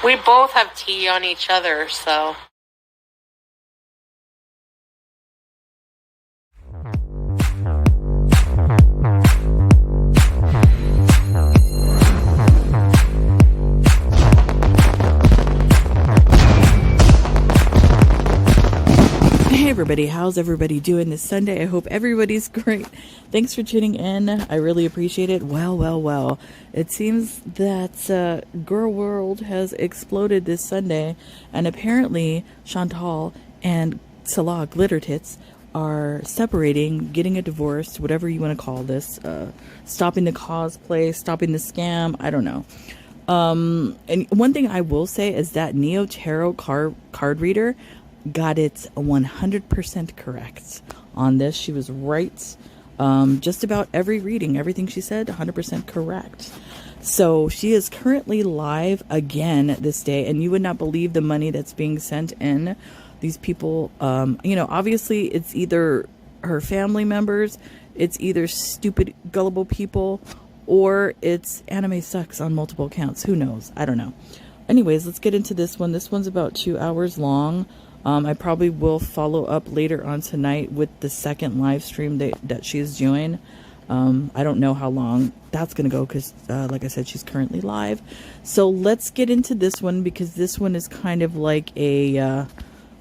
We both have tea on each other, so. Hey everybody, how's everybody doing this Sunday? I hope everybody's great. Thanks for tuning in. I really appreciate it. Well. It seems that Girl World has exploded this Sunday, and apparently Chantal and Salah Glitter Tits are separating, getting a divorce, whatever you want to call this, stopping the cosplay, stopping the scam, I don't know. And one thing I will say is that Neo Tarot card reader got it 100% correct on this. She was right. Just about every reading, everything she said, 100% correct. So she is currently live again this day, and you would not believe the money that's being sent in. These people, obviously it's either her family members, it's either stupid, gullible people, or it's anime sucks on multiple accounts. Who knows? I don't know. Anyways, let's get into this one. This one's about 2 hours long. I probably will follow up later on tonight with the second live stream that she's doing. I don't know how long that's going to go because, like I said, she's currently live. So let's get into this one because this one is kind of like a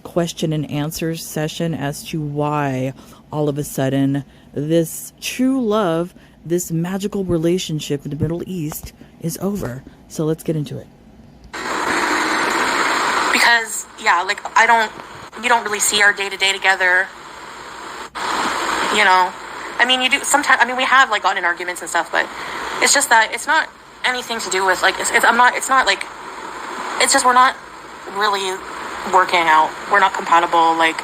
question and answers session as to why all of a sudden this true love, this magical relationship in the Middle East is over. So let's get into it. Because, yeah, like, you don't really see our day-to-day together, you know. I mean, you do sometimes, we have, like, gotten in arguments and stuff, but it's just that it's not anything to do with, like, it's not, like, it's just we're not really working out. We're not compatible, like,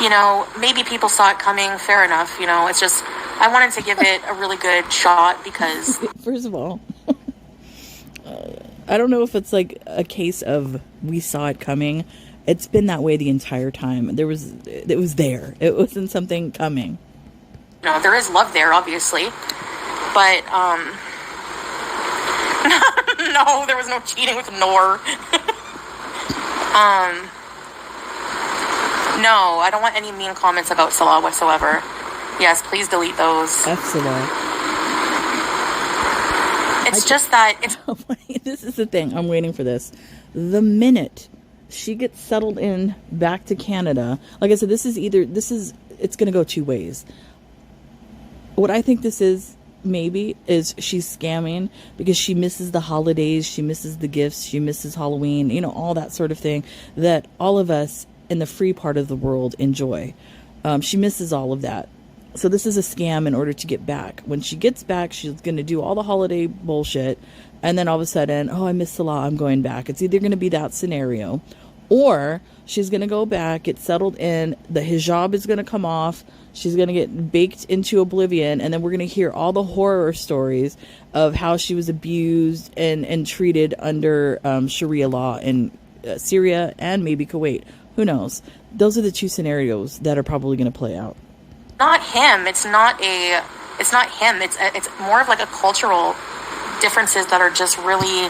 you know, maybe people saw it coming, fair enough, you know. It's just, I wanted to give it a really good shot because... First of all... I don't know if it's like a case of we saw it coming. It's been that way the entire time. It was there. It wasn't something coming. No, there is love there, obviously. But, no, there was no cheating with Noor. No, I don't want any mean comments about Salah whatsoever. Yes, please delete those. F Salah. It's just that it's... This is the thing. I'm waiting for this. The minute she gets settled in back to Canada, like I said, it's going to go two ways. What I think this is, maybe, is she's scamming because she misses the holidays, she misses the gifts, she misses Halloween, you know, all that sort of thing that all of us in the free part of the world enjoy. She misses all of that. So this is a scam in order to get back. When she gets back, she's going to do all the holiday bullshit. And then all of a sudden, oh, I miss Salah, I'm going back. It's either going to be that scenario. Or she's going to go back, get settled in. The hijab is going to come off. She's going to get baked into oblivion. And then we're going to hear all the horror stories of how she was abused and treated under Sharia law in Syria and maybe Kuwait. Who knows? Those are the two scenarios that are probably going to play out. Not him. It's not him. It's more of like a cultural differences that are just really,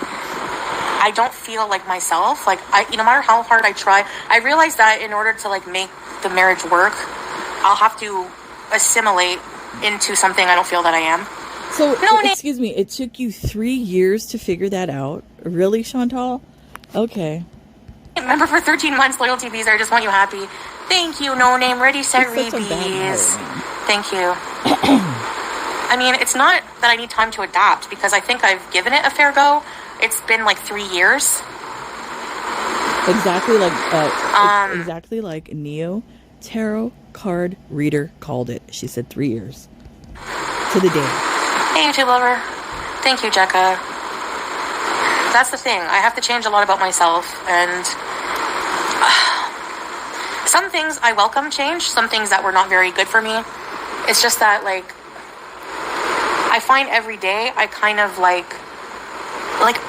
I don't feel like myself. Like no matter how hard I try, I realize that in order to like make the marriage work, I'll have to assimilate into something I don't feel that I am. So, excuse me, it took you 3 years to figure that out? Really, Chantal? Okay. Remember, for 13 months, loyalty visa, I just want you happy. Thank you, no name, ready, set, rebees. Thank you. I mean, it's not that I need time to adapt because I think I've given it a fair go. It's been like 3 years. Exactly like Neo Tarot card reader called it. She said 3 years. To the day. Hey, YouTube lover. Thank you, Jekka. That's the thing. I have to change a lot about myself, and some things I welcome change, some things that were not very good for me. It's just that, like, I find every day I kind of, like,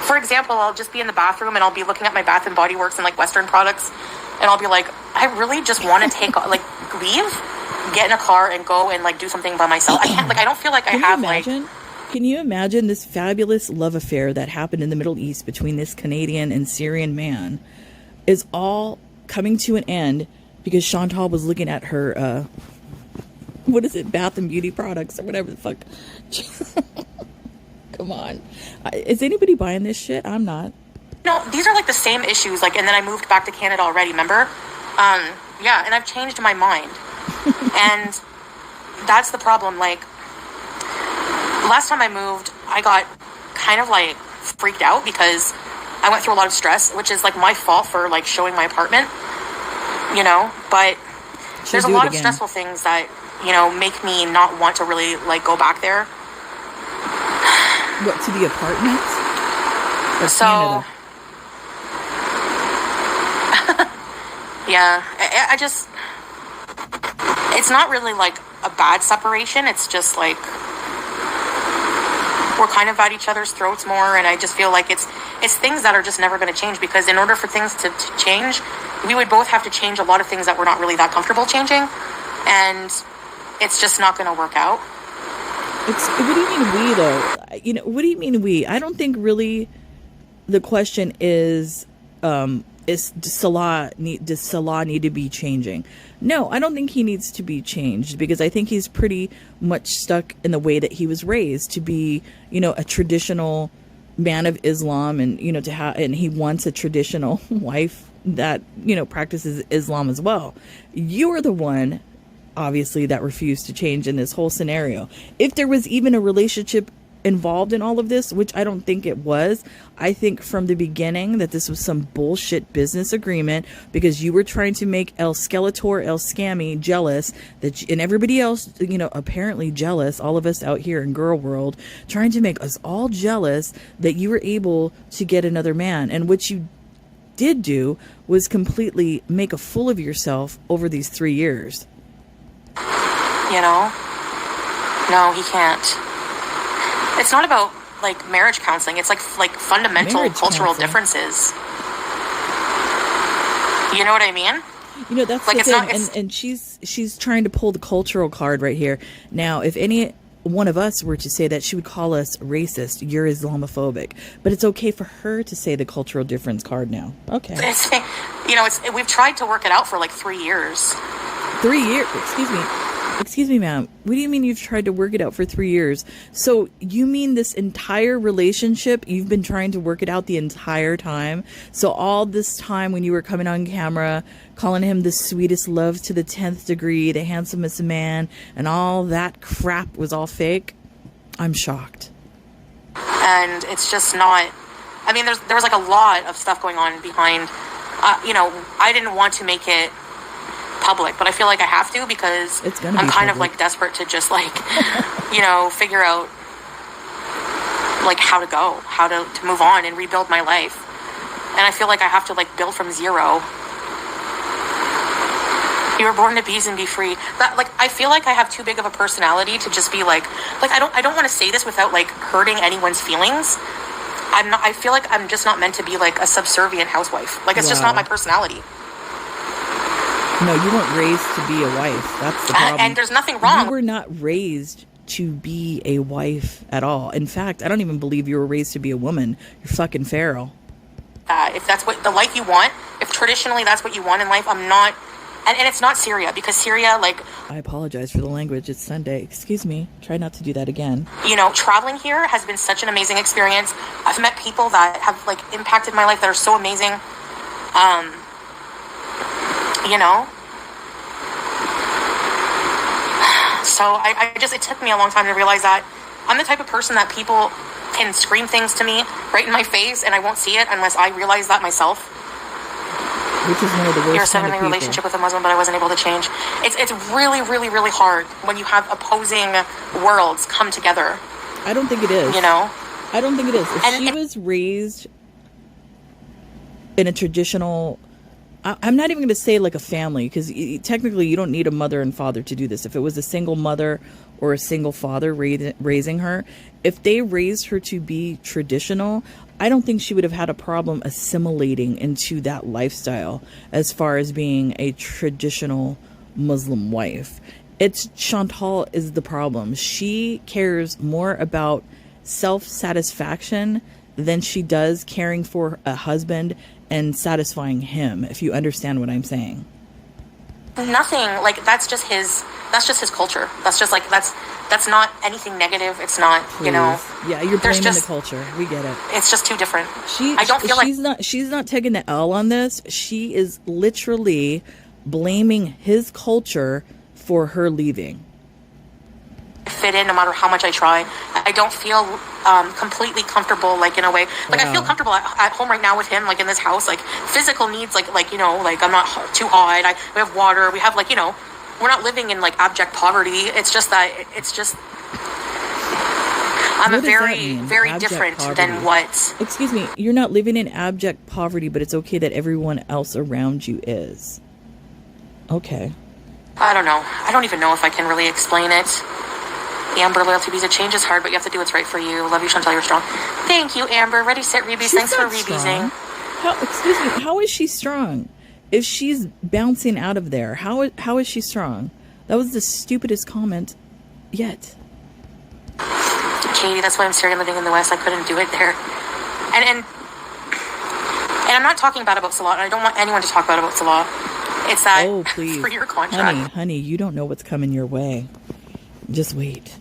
for example, I'll just be in the bathroom and I'll be looking at my Bath and Body Works and, like, Western products, and I'll be like, I really just want to leave, get in a car and go and, like, do something by myself. I can't, like, I don't feel like I have, like... Can you imagine this fabulous love affair that happened in the Middle East between this Canadian and Syrian man is all coming to an end because Chantal was looking at her, what is it, Bath and Beauty products or whatever the fuck. Come on. Is anybody buying this shit? I'm not. No, these are like the same issues. Like, and then I moved back to Canada already, remember? Yeah, and I've changed my mind. And that's the problem. Like, last time I moved, I got kind of like freaked out because I went through a lot of stress, which is like my fault for like showing my apartment, you know, but there's a lot of stressful things that, you know, make me not want to really like go back there. What, to the apartment? Or so, Canada? Yeah, I just, it's not really like a bad separation. It's just like, we're kind of at each other's throats more, and I just feel like it's things that are just never going to change, because in order for things to change, we would both have to change a lot of things that we're not really that comfortable changing, and it's just not going to work out. What do you mean we, though? You know, what do you mean we? I don't think really the question is does Salah need to be changing? No, I don't think he needs to be changed, because I think he's pretty much stuck in the way that he was raised to be, you know, a traditional man of Islam, and, you know, and he wants a traditional wife that, you know, practices Islam as well. You're the one, obviously, that refused to change in this whole scenario. If there was even a relationship involved in all of this, which I don't think it was, I think from the beginning that this was some bullshit business agreement, because you were trying to make El Skeletor, El Scammy jealous, and everybody else, you know, apparently jealous, all of us out here in girl world, trying to make us all jealous that you were able to get another man. And what you did do was completely make a fool of yourself over these 3 years. You know? No, he can't. It's not about like marriage counseling. It's like fundamental Marriage cultural counseling. differences. You know what I mean? You know, that's like, the it's thing. not, and she's trying to pull the cultural card right here. Now, if any one of us were to say that, she would call us racist. You're Islamophobic. But it's okay for her to say the cultural difference card now. Okay. You know, we've tried to work it out for like 3 years. 3 years? Excuse me, ma'am. What do you mean you've tried to work it out for 3 years? So you mean this entire relationship, you've been trying to work it out the entire time? So all this time when you were coming on camera, calling him the sweetest love to the 10th degree, the handsomest man, and all that crap was all fake? I'm shocked. And it's just not, I mean, there was like a lot of stuff going on behind, you know, I didn't want to make it public, but I feel like I have to, because I'm kind of like desperate to just like, you know, figure out like how to move on and rebuild my life. And I feel like I have to like build from zero. You were born to be and be free. That, like, I feel like I have too big of a personality to just be like I don't want to say this without like hurting anyone's feelings. I feel like I'm just not meant to be like a subservient housewife. Like, it's just not my personality. No, you weren't raised to be a wife. That's the problem. And there's nothing wrong. You were not raised to be a wife at all. In fact, I don't even believe you were raised to be a woman. You're fucking feral. If that's what the life you want, if traditionally that's what you want in life, I'm not. And it's not Syria, because Syria, like... I apologize for the language. It's Sunday. Excuse me. Try not to do that again. You know, traveling here has been such an amazing experience. I've met people that have, like, impacted my life that are so amazing. You know? So it took me a long time to realize that I'm the type of person that people can scream things to me right in my face, and I won't see it unless I realize that myself. Which is one of the worst. You're still in a relationship with a Muslim, but I wasn't able to change. It's really, really, really hard when you have opposing worlds come together. I don't think it is. You know? I don't think it is. If she was raised in a traditional... I'm not even going to say like a family, because technically you don't need a mother and father to do this. If it was a single mother or a single father raising her, if they raised her to be traditional, I don't think she would have had a problem assimilating into that lifestyle as far as being a traditional Muslim wife. It's Chantal is the problem. She cares more about self-satisfaction than she does caring for a husband and satisfying him, if you understand what I'm saying. Nothing. Like, that's just his culture. That's just like, that's not anything negative. It's not, Please. you know. Yeah, you're blaming the culture. We get it. It's just too different. I don't feel she's not taking the L on this. She is literally blaming his culture for her leaving. Fit in no matter how much I try. I don't feel completely comfortable, like, in a way. Like, I feel comfortable at home right now with him, like, in this house. Like, physical needs, like, you know, like, I'm not too hot. We have water. We have, like, you know, we're not living in, like, abject poverty. It's just that, I'm very abject different poverty than what. Excuse me, you're not living in abject poverty, but it's okay that everyone else around you is. Okay. I don't know. I don't even know if I can really explain it. Amber, loyalty visa, change is hard, but you have to do what's right for you. Love you, Chantal, you're strong. Thank you, Amber. Ready, set, rebees. Thanks for rebeesing. Excuse me, how is she strong? If she's bouncing out of there, how is she strong? That was the stupidest comment yet. Katie, that's why I'm Syrian living in the West. I couldn't do it there. And I'm not talking bad about Salah. I don't want anyone to talk bad about Salah. It's that please. For your contract. Honey, you don't know what's coming your way. Just wait.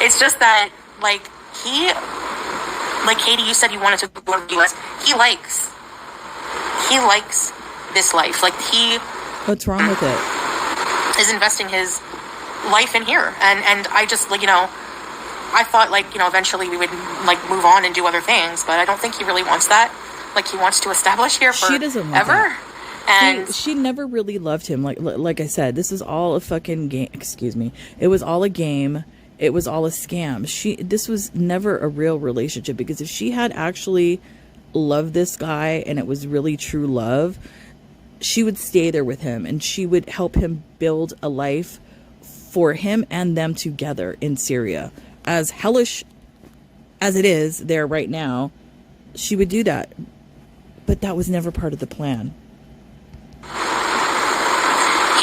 It's just that, like, Katie, you said you wanted to go to the US. He likes this life. Like, what's wrong with it? Is investing his life in here. And I just, like, you know, I thought, like, you know, eventually we would, like, move on and do other things, but I don't think he really wants that. Like, he wants to establish here for she doesn't want ever. That. And she never really loved him. Like I said, this is all a fucking game. Excuse me. It was all a game. It was all a scam. This was never a real relationship, because if she had actually loved this guy and it was really true love, she would stay there with him and she would help him build a life for him and them together in Syria. As hellish as it is there right now, she would do that. But that was never part of the plan.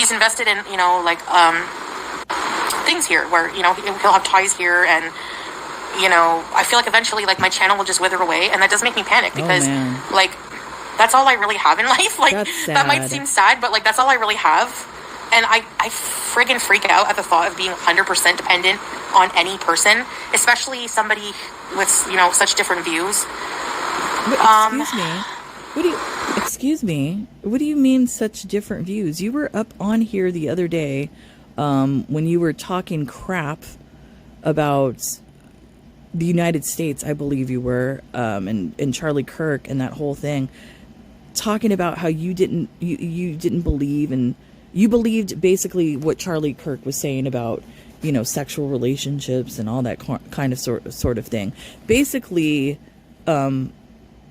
he's invested in, you know, like, things here where, you know, he'll have ties here, and, you know, I feel like eventually, like, my channel will just wither away, and that does make me panic, because, like, that's all I really have in life. Like, that might seem sad, but, like, that's all I really have. And I friggin' freak out at the thought of being 100% dependent on any person, especially somebody with, you know, such different views. Excuse me. What do you mean such different views? You were up on here the other day when you were talking crap about the United States, I believe you were, and Charlie Kirk and that whole thing, talking about how you didn't believe, and you believed basically what Charlie Kirk was saying about, you know, sexual relationships and all that kind of sort of thing. Basically,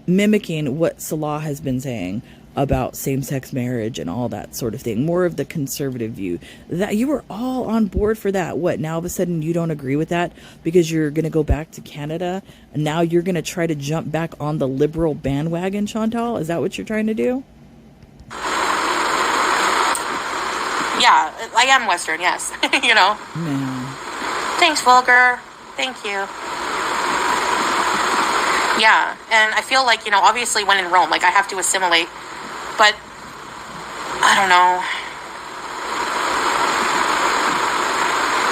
mimicking what Salah has been saying about same-sex marriage and all that sort of thing. More of the conservative view. That you were all on board for that. What, now all of a sudden you don't agree with that because you're going to go back to Canada, and now you're going to try to jump back on the liberal bandwagon, Chantal? Is that what you're trying to do? Yeah, I am Western, yes. You know? Man. Thanks, Vulgar. Thank you. Yeah, and I feel like, you know, obviously when in Rome, like, I have to assimilate, but I don't know.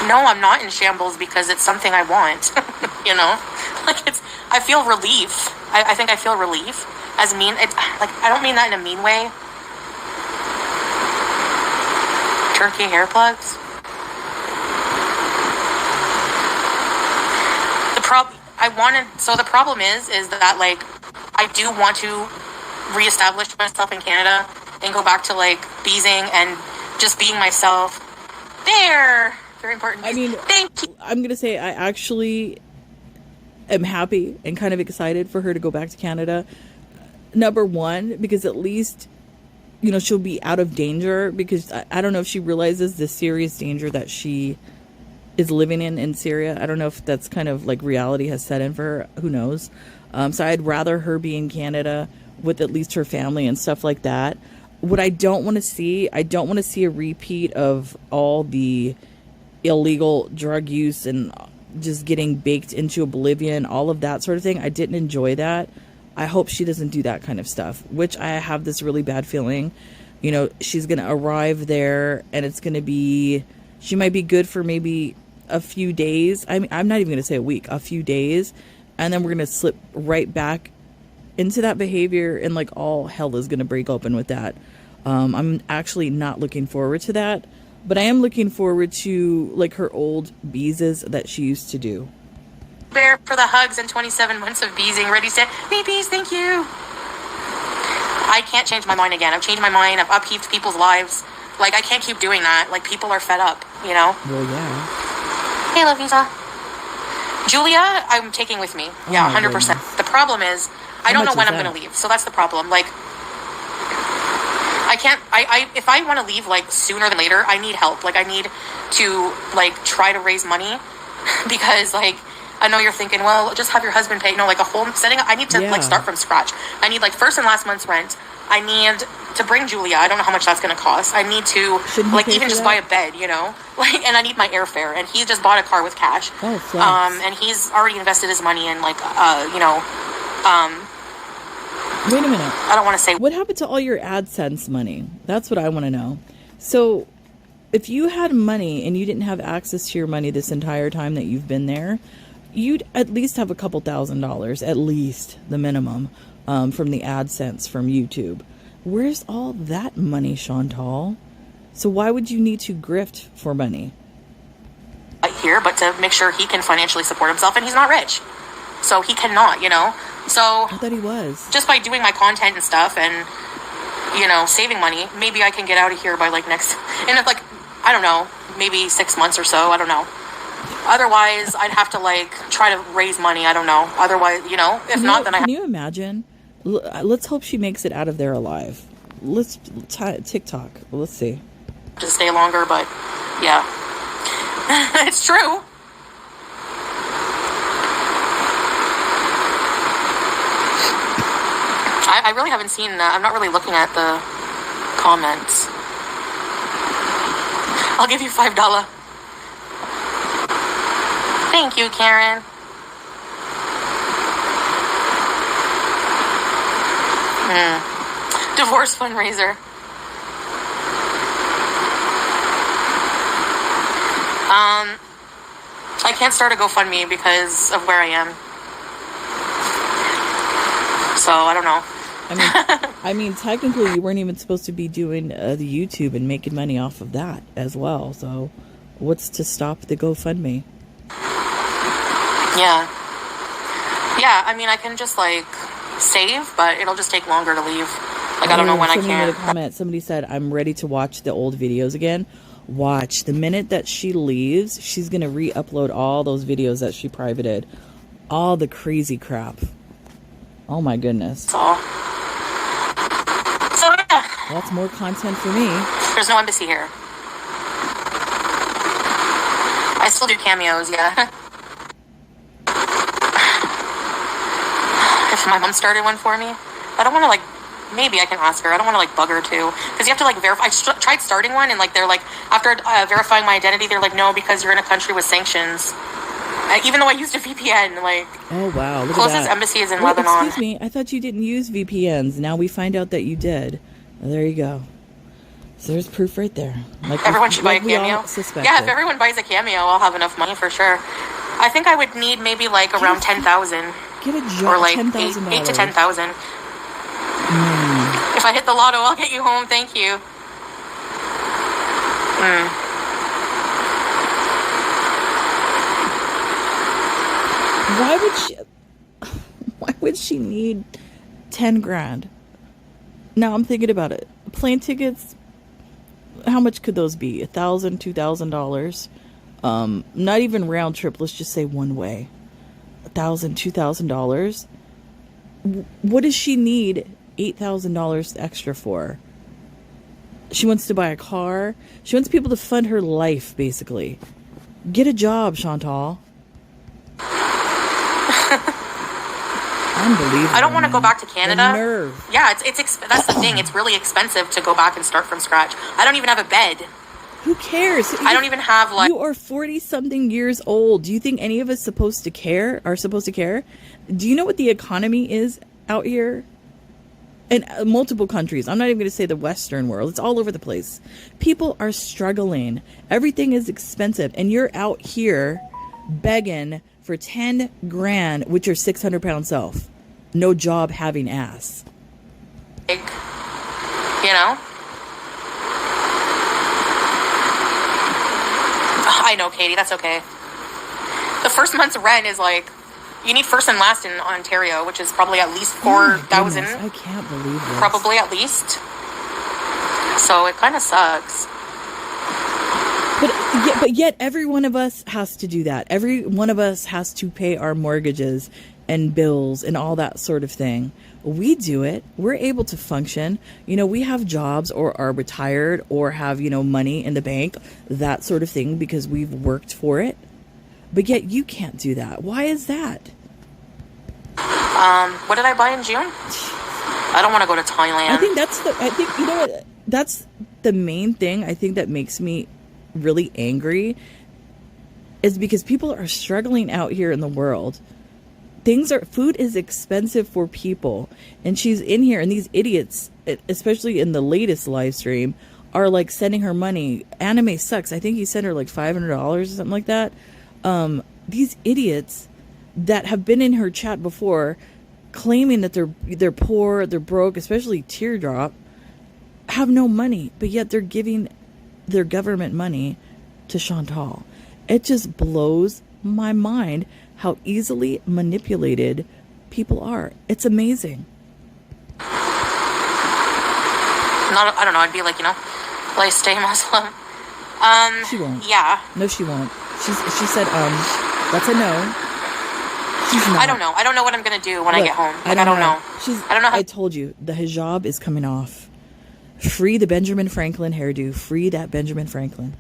No, I'm not in shambles because it's something I want, you know? Like, I feel relief. I think I feel relief. Like, I don't mean that in a mean way. Turkey hair plugs. The problem is that, like, I do want to reestablish myself in Canada and go back to, like, beezing and just being myself. There, very important. I mean, thank you. I'm gonna say I actually am happy and kind of excited for her to go back to Canada. Number one, because at least, you know, she'll be out of danger, because I don't know if she realizes the serious danger that she is living in Syria. I don't know if that's kind of like reality has set in for her. Who knows? So I'd rather her be in Canada with at least her family and stuff like that. What I don't want to see a repeat of all the illegal drug use and just getting baked into oblivion, all of that sort of thing. I didn't enjoy that. I hope she doesn't do that kind of stuff, which I have this really bad feeling. You know, she's going to arrive there and it's going to be, she might be good for maybe a few days. I mean, I'm not even going to say a week, a few days. And then we're going to slip right back into that behavior and like all hell is going to break open with that. I'm actually not looking forward to that, but I am looking forward to like her old beezes that she used to do. Bear for the hugs and 27 months of beezing. Ready, set, bees, thank you. I can't change my mind again. I've changed my mind. I've upheaved people's lives. Like, I can't keep doing that. Like, people are fed up, you know? Well, yeah. Hey, love Visa. Julia, I'm taking with me. Yeah, 100%. Goodness. The problem is, I don't know when I'm going to leave. So that's the problem. Like, I can't, if I want to leave, like, sooner than later, I need help. Like, I need to, like, try to raise money because, like, I know you're thinking, well, just have your husband pay. No, like, a whole setting up. I need to, like, start from scratch. I need, like, first and last month's rent. I need to bring Julia. I don't know how much that's going to cost. I need to, like, even just buy a bed, you know? Like, and I need my airfare. And he just bought a car with cash. Oh, flex. And he's already invested his money in, like, you know, wait a minute. I don't want to say. What happened to all your AdSense money? That's what I want to know. So, if you had money and you didn't have access to your money this entire time that you've been there, you'd at least have a couple $1,000s, at least the minimum, from the AdSense from YouTube. Where's all that money, Chantal? So why would you need to grift for money? Here, but to make sure he can financially support himself, and he's not rich. So he cannot, you know? So I thought he was. Just by doing my content and stuff and, you know, saving money, maybe I can get out of here by, like, next, and like, I don't know, maybe 6 months or so, I don't know. Otherwise, I'd have to, like, try to raise money. I don't know. Otherwise, you know, if not, then Can you imagine? Let's hope she makes it out of there alive. Let's TikTok. Let's see. To stay longer, but yeah, it's true. I really haven't seen. I'm not really looking at the comments. I'll give you $5. Thank you, Karen. Divorce fundraiser. I can't start a GoFundMe because of where I am. So I don't know. I mean, technically, you weren't even supposed to be doing the YouTube and making money off of that as well. So, what's to stop the GoFundMe? Yeah. I mean, I can just like save, but it'll just take longer to leave. Like, I don't know when I can. Somebody made a comment. Somebody said, "I'm ready to watch the old videos again." Watch. The minute that she leaves, she's gonna re-upload all those videos that she privated, all the crazy crap. Oh my goodness. So yeah. That's more content for me. There's no embassy here. I still do cameos, yeah. If my mom started one for me, I don't want to, like, maybe I can ask her. I don't want to, like, bug her too, because you have to, like, verify. I tried starting one, and, like, they're like, after verifying my identity, they're like, no, because you're in a country with sanctions. Even though I used a VPN, like, oh wow, look closest at that. embassy is in Lebanon. Excuse me, I thought you didn't use VPNs. Now we find out that you did. Well, there you go. So there's proof right there. Like, everyone should buy a cameo. Yeah, if everyone buys a cameo, I'll have enough money for sure. I think I would need maybe like around 10,000. Get a job, or like $10,000. 8 to 10,000. If I hit the lotto, I'll get you home. Thank you. Why would she need 10 grand? Now I'm thinking about it. Plane tickets, how much could those be? $1,000, $2,000? Not even round trip. Let's just say one way. $1,000, $2,000. What does she need $8,000 extra for? She wants to buy a car. She wants people to fund her life, basically. Get a job, Chantal. Unbelievable. I don't want to go back to Canada. The nerve. Yeah, it's that's the thing. It's really expensive to go back and start from scratch. I don't even have a bed. Who cares? I don't even have like. You are 40-something years old. Do you think any of us are supposed to care? Do you know what the economy is out here? In multiple countries. I'm not even going to say the Western world. It's all over the place. People are struggling. Everything is expensive. And you're out here begging for 10 grand with your 600-pound self. No job having ass. You know? I know, Katie. That's okay. The first month's rent is like, you need first and last in Ontario, which is probably at least 4,000. I can't believe this. Probably at least. So it kind of sucks. But yet every one of us has to do that. Every one of us has to pay our mortgages and bills and all that sort of thing. We do it. We're able to function. You know, we have jobs or are retired or have, you know, money in the bank, that sort of thing, because we've worked for it. But yet you can't do that. Why is that? What did I buy in June? I don't want to go to Thailand. I think you know what? That's the main thing I think that makes me really angry, is because people are struggling out here in the world. Food is expensive for people, and she's in here, and these idiots, especially in the latest live stream, are like sending her money. Anime sucks. I think he sent her like $500 or something like that. These idiots that have been in her chat before, claiming that they're poor, they're broke, especially Teardrop, have no money, but yet they're giving their government money to Chantal. It just blows my mind how easily manipulated people are. It's amazing. I don't know. I'd be like, you know, like stay Muslim. She won't. Yeah. No, she won't. She said, that's a no. She's not. I don't know. I don't know what I'm gonna do when I get home. Like, I don't know. I don't know. I told you, the hijab is coming off. Free the Benjamin Franklin hairdo. Free that Benjamin Franklin.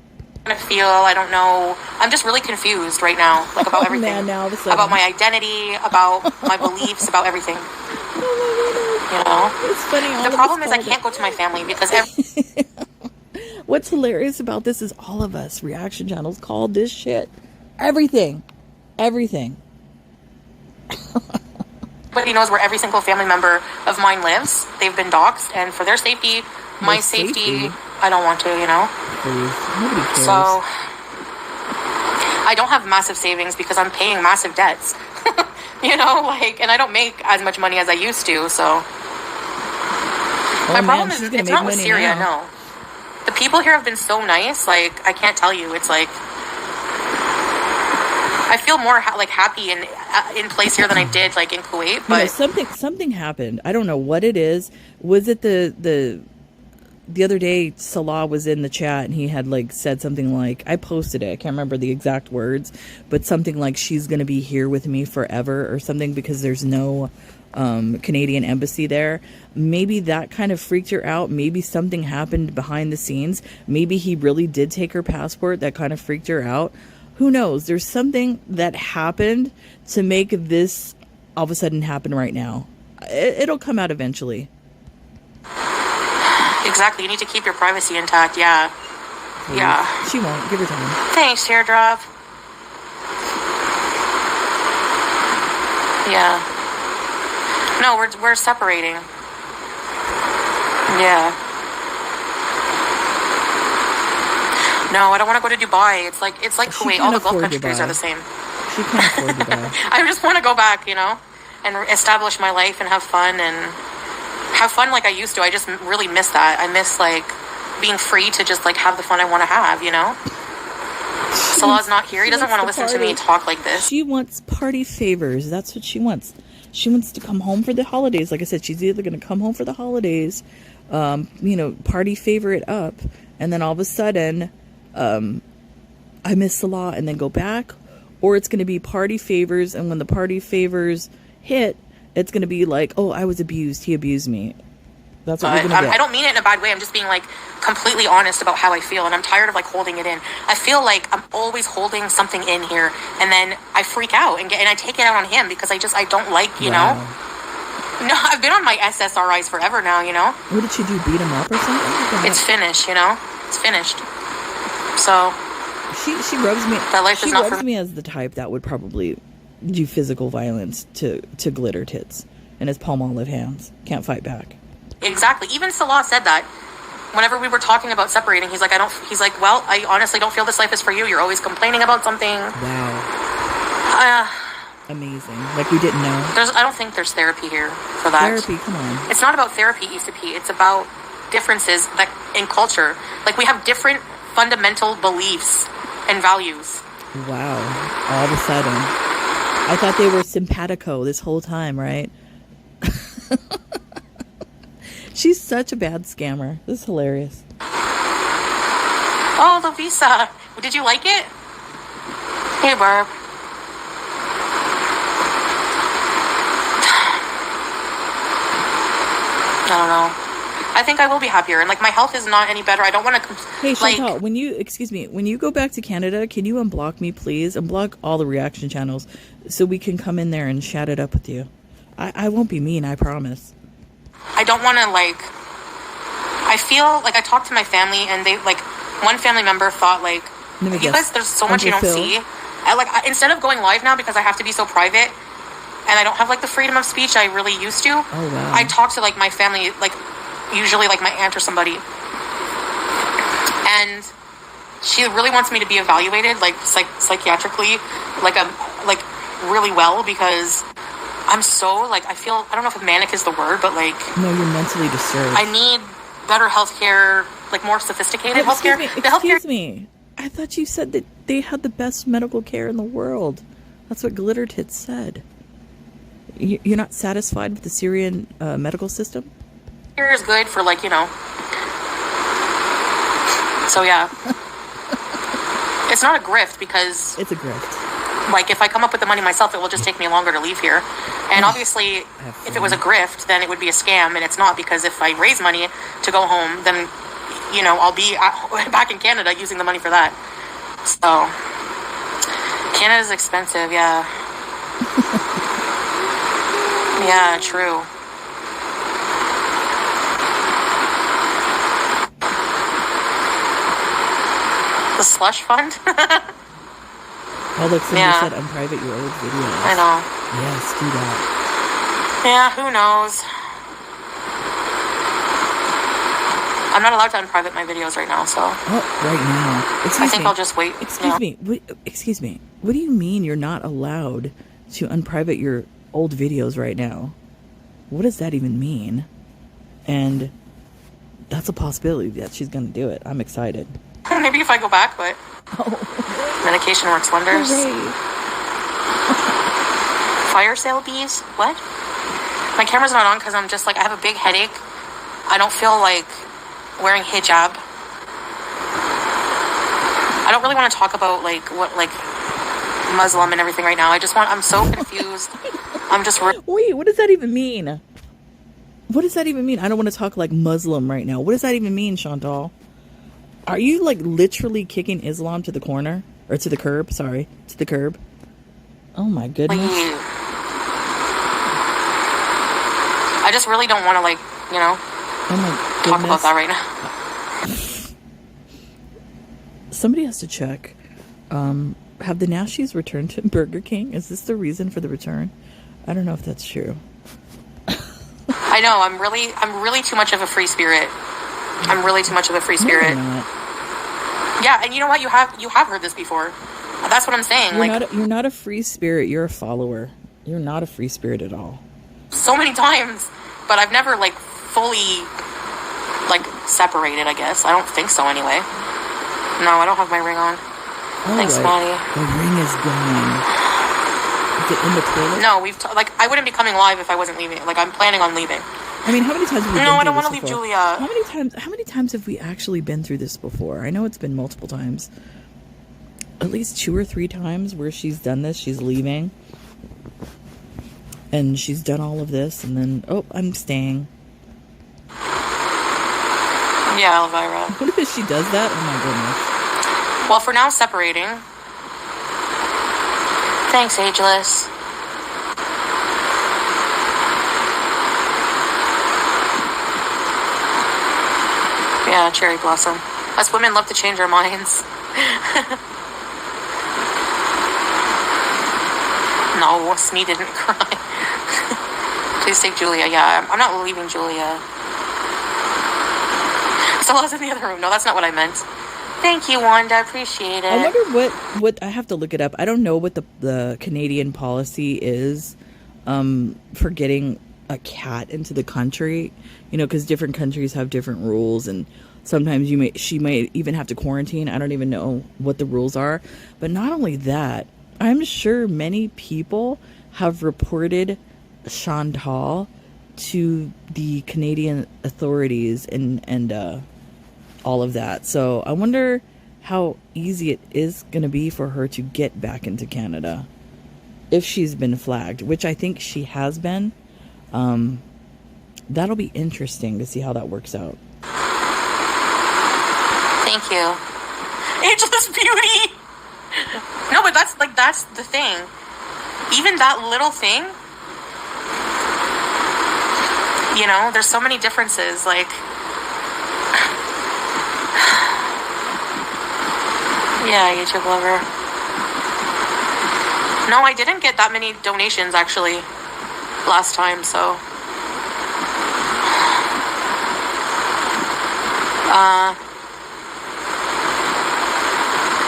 I feel. I don't know. I'm just really confused right now, like about everything. Man, now all of a sudden. About my identity, about my beliefs, about everything. You know. It's funny. The problem is I can't go to my family because. What's hilarious about this is all of us reaction channels called this shit everything. Everybody knows where every single family member of mine lives. They've been doxxed, and for their safety, my safety, I don't want to, you know? Please. Nobody cares. So, I don't have massive savings because I'm paying massive debts. You know, like, and I don't make as much money as I used to, so. My problem is, it's not with Syria, no. The people here have been so nice, like, I can't tell you. It's like, I feel more happy in place here than I did like in Kuwait. But something happened. I don't know what it is. Was it the other day Salah was in the chat and he had like said something like, I posted it, I can't remember the exact words, but something like she's gonna be here with me forever or something because there's no Canadian embassy there. Maybe that kind of freaked her out. Maybe something happened behind the scenes. Maybe he really did take her passport that kind of freaked her out. Who knows? There's something that happened to make this all of a sudden happen right now. It'll come out eventually. Exactly. You need to keep your privacy intact. Yeah. Please. Yeah. She won't. Give her time. Thanks, Teardrop. Yeah. No, we're separating. Yeah. No, I don't want to go to Dubai. It's like Kuwait. All the Gulf countries are the same. She can't afford Dubai. I just want to go back, you know, and establish my life and have fun like I used to. I just really miss that. I miss like being free to just like have the fun I want to have, you know. Salah's not here. He doesn't want to listen to me talk like this. She wants party favors. That's what she wants. She wants to come home for the holidays. Like I said, she's either going to come home for the holidays, you know, party favor it up, and then all of a sudden, I miss Salah and then go back, or it's going to be party favors, and when the party favors hit, it's going to be like, oh, I was abused. He abused me. That's what we're going to get. I don't mean it in a bad way. I'm just being like completely honest about how I feel, and I'm tired of like holding it in. I feel like I'm always holding something in here, and then I freak out and I take it out on him because I don't like, you know. No, I've been on my SSRIs forever now, you know. What did she do? Beat him up or something? It's finished, you know. It's finished. So she rubs me. that life She is not rubs for me. me as the type that would probably do physical violence to glitter tits and his palm olive hands. Can't fight back. Exactly. Even Salah said that whenever we were talking about separating. He's like, he's like, well, I honestly don't feel this life is for you. You're always complaining about something. Wow. Amazing. Like we didn't know. I don't think there's therapy here for that. Therapy, come on. It's not about therapy, ECP. It's about differences that in culture. Like, we have different fundamental beliefs and values. Wow. All of a sudden. I thought they were simpatico this whole time, right? She's such a bad scammer. This is hilarious. Oh, the visa. Did you like it? Hey, Barb. I don't know. I think I will be happier, and like my health is not any better. I don't want to. Hey, Chantal, when you go back to Canada, can you unblock me, please? Unblock all the reaction channels so we can come in there and chat it up with you. I won't be mean, I promise. I don't want to I feel like I talked to my family, and they one family member thought you guys, there's so much you don't see. Instead of going live now because I have to be so private, and I don't have the freedom of speech I really used to. Oh wow. I talk to my family, usually my aunt or somebody, and she really wants me to be evaluated psychiatrically really well, because I'm so I feel, I don't know if manic is the word, but no, you're mentally disturbed. I need better healthcare, more sophisticated healthcare. Excuse me. I thought you said that they had the best medical care in the world. That's what Glitter Tits said. You're not satisfied with the Syrian medical system? Here is good for So yeah, it's not a grift, because it's a grift. If I come up with the money myself, it will just take me longer to leave here. And obviously, if it was a grift, then it would be a scam, and it's not, because if I raise money to go home, then I'll be back in Canada using the money for that. So Canada's expensive, yeah. Yeah, true. The slush fund? Oh, look, somebody said unprivate your old videos. I know. Yes, do that. Yeah, who knows? I'm not allowed to unprivate my videos right now, so. Oh, right now. I think I'll just wait. Excuse me. What do you mean you're not allowed to unprivate your old videos right now? What does that even mean? And that's a possibility that she's going to do it. I'm excited. Maybe if I go back, but medication works wonders. Hooray. Fire sale bees? What? My camera's not on because I'm just I have a big headache. I don't feel like wearing hijab. I don't really want to talk about Muslim and everything right now. I'm so confused. I'm just wait, what does that even mean? What does that even mean? I don't want to talk Muslim right now. What does that even mean, Chantal? Are you literally kicking Islam to the corner? Or to the curb? Sorry, to the curb. Oh my goodness. I just really don't want to oh my talk about that right now. Somebody has to check. Have the Nashies returned to Burger King? Is this the reason for the return? I don't know if that's true. I know, I'm really too much of a free spirit. I'm really too much of a free spirit. No, you're not. Yeah, and you know what? You have heard this before. That's what I'm saying. You're not a free spirit. You're a follower. You're not a free spirit at all. So many times, but I've never fully separated. I guess I don't think so. Anyway, no, I don't have my ring on. Thanks, Maddie. The ring is gone. Is it in the toilet? No, I wouldn't be coming live if I wasn't leaving. I'm planning on leaving. I mean, how many times have we been through this? No, I don't want to leave Julia. How many times have we actually been through this before? I know it's been multiple times. At least 2 or 3 times where she's done this. She's leaving. And she's done all of this. And then, I'm staying. Yeah, Elvira. What if she does that? Oh my goodness. Well, for now, separating. Thanks, Ageless. Yeah, cherry blossom. Us women love to change our minds. No, Smee didn't cry. Please take Julia. Yeah, I'm not leaving Julia. Stella's in the other room. No, that's not what I meant. Thank you, Wanda. Appreciate it. I wonder what I have to look it up. I don't know what the Canadian policy is for getting a cat into the country. You know, because different countries have different rules, and sometimes she might even have to quarantine. I don't even know what the rules are. But not only that, I'm sure many people have reported Chantal to the Canadian authorities and all of that. So I wonder how easy it is going to be for her to get back into Canada if she's been flagged, which I think she has been. That'll be interesting to see how that works out. Thank you. Ageless beauty! No, but that's the thing. Even that little thing, you know, there's so many differences. Like, yeah, YouTube lover. No, I didn't get that many donations actually last time, so.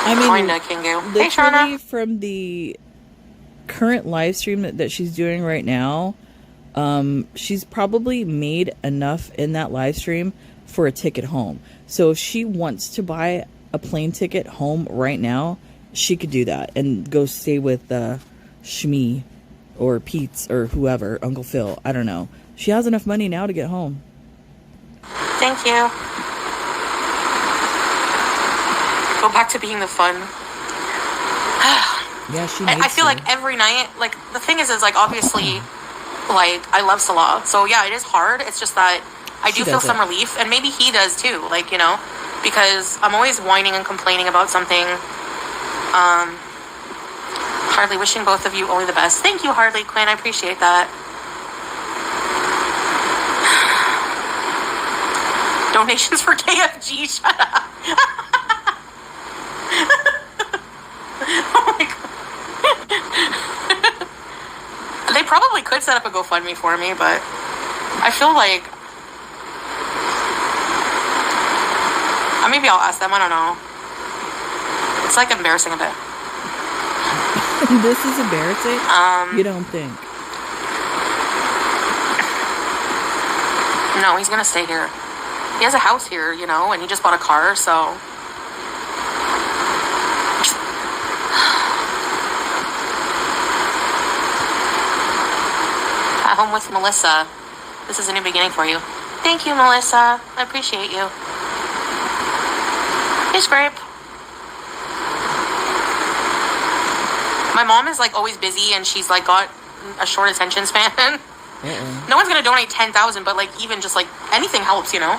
I mean, literally from the current live stream that she's doing right now, she's probably made enough in that live stream for a ticket home. So if she wants to buy a plane ticket home right now, she could do that and go stay with Shmi or Pete's or whoever, Uncle Phil. I don't know. She has enough money now to get home. Thank you. Go back to being the fun. Yeah, she I feel like every night, like, the thing is like, obviously, like, I love Salah. So, yeah, it is hard. It's just that I do feel some relief. And maybe he does, too. Like, you know, because I'm always whining and complaining about something. Hardly wishing both of you only the best. Thank you, Hardly Quinn. I appreciate that. Donations for KFG. Shut up. Oh my god. They probably could set up a GoFundMe for me, but I feel like maybe I'll ask them. I don't know. It's like embarrassing a bit. This is embarrassing? You don't think? No, he's gonna stay here. He has a house here, you know, and he just bought a car, so. At home with Melissa. This is a new beginning for you. Thank you, Melissa. I appreciate you. Hey, Scrape. My mom is, like, always busy, and she's, like, got a short attention span. No one's gonna donate 10,000, but, like, even just, like, anything helps, you know?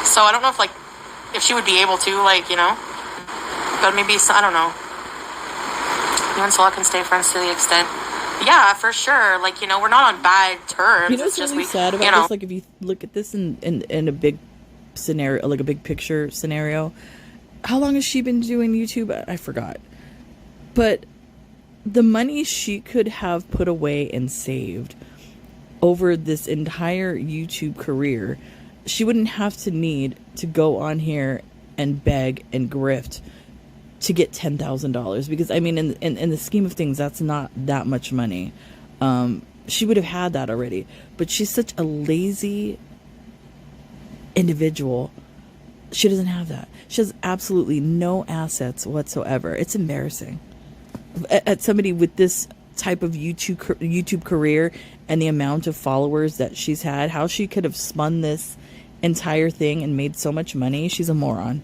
So I don't know if she would be able to, like, you know? But maybe, I don't know. You and Sola can stay friends to the extent. Yeah, for sure. Like, you know, we're not on bad terms. You know what's really sad about this? Like, if you look at this in a big scenario, like a big picture scenario, how long has she been doing YouTube? I forgot. But the money she could have put away and saved over this entire YouTube career, she wouldn't have to need to go on here and beg and grift to get $10,000, because I mean, in the scheme of things, that's not that much money. She would have had that already, but she's such a lazy individual. She doesn't have that. She has absolutely no assets whatsoever. It's embarrassing. At somebody with this type of YouTube career and the amount of followers that she's had, how she could have spun this entire thing and made so much money. She's a moron.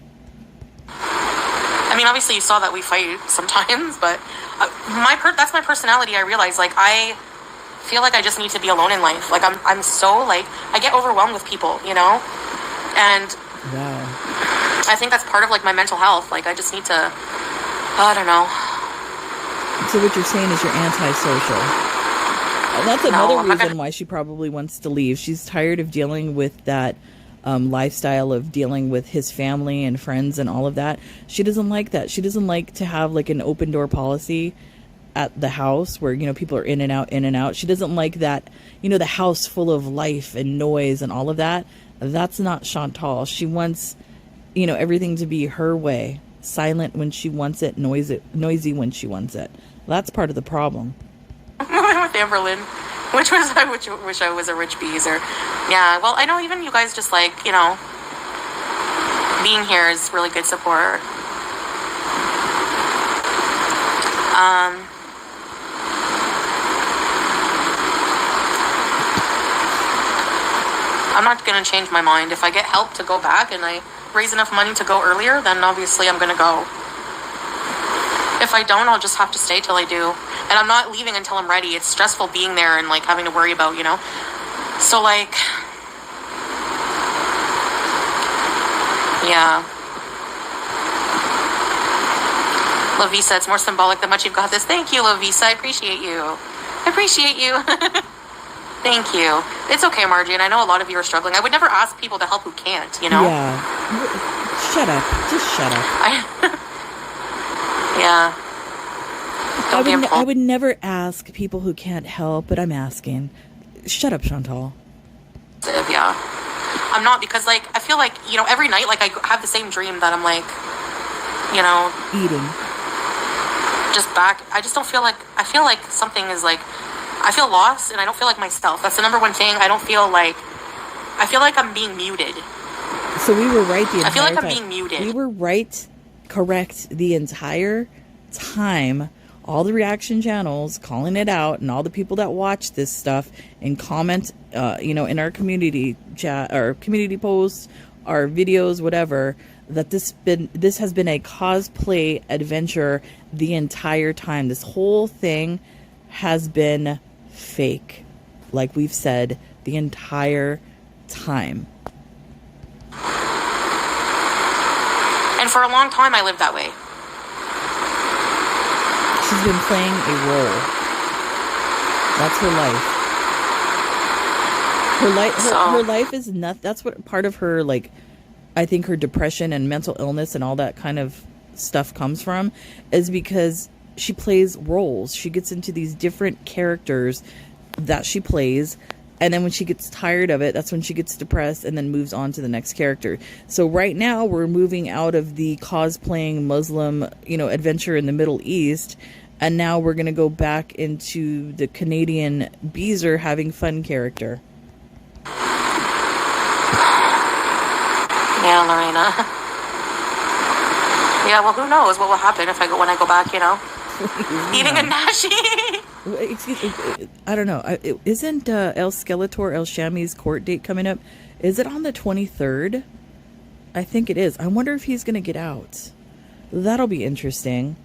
I mean, obviously you saw that we fight sometimes, but that's my personality. I realize, like, I feel like I just need to be alone in life. Like, I'm so, like, I get overwhelmed with people, you know? And wow. I think that's part of, like, my mental health. Like, I just need to, I don't know. So what you're saying is you're antisocial. And that's another reason why she probably wants to leave. She's tired of dealing with that lifestyle of dealing with his family and friends and all of that. She doesn't like that. She doesn't like to have like an open door policy at the house where, you know, people are in and out, in and out. She doesn't like that, you know, the house full of life and noise and all of that. That's not Chantal. She wants, you know, everything to be her way. Silent when she wants it, noisy when she wants it. That's part of the problem. With Amberlynn, which I wish I was a rich beezer. Yeah, well, I know even you guys just like, you know, being here is really good support. I'm not going to change my mind. If I get help to go back and I raise enough money to go earlier, then obviously I'm going to go. If I don't, I'll just have to stay till I do. And I'm not leaving until I'm ready. It's stressful being there and like having to worry about, you know. So like, yeah. Lavisa, it's more symbolic than much you've got this. Thank you, Lavisa. I appreciate you. I appreciate you. Thank you. It's okay, Margie, and I know a lot of you are struggling. I would never ask people to help who can't, you know? Yeah. Shut up. Just shut up. Yeah. I would never ask people who can't help, but I'm asking. Shut up, Chantal. Yeah. I'm not, because, like, I feel like, you know, every night, like, I have the same dream that I'm, like, you know... Eating. Just back. I just don't feel like... I feel like something is, like... I feel lost, and I don't feel like myself. That's the number one thing. I don't feel like... I feel like I'm being muted. So we were right the entire time. I feel like I'm being muted. We were right, correct, the entire time. All the reaction channels calling it out, and all the people that watch this stuff and comment, you know, in our community chat, or community posts, our videos, whatever, that this has been a cosplay adventure the entire time. This whole thing has been fake, like we've said, the entire time. And for a long time, I lived that way. She's been playing a role. That's her life. Her life is not. That's what part of her, like, I think her depression and mental illness and all that kind of stuff comes from, is because she plays roles. She gets into these different characters that she plays, and then when she gets tired of it, that's when she gets depressed and then moves on to the next character. So right now we're moving out of the cosplaying Muslim, you know, adventure in the Middle East, and now we're going to go back into the Canadian Beezer having fun character. Yeah, Lorena. Yeah, well, who knows what will happen when I go back, you know? Eating a nashi. I don't know. Isn't El Skeletor, El Shami's court date coming up? Is it on the 23rd? I think it is. I wonder if he's going to get out. That'll be interesting.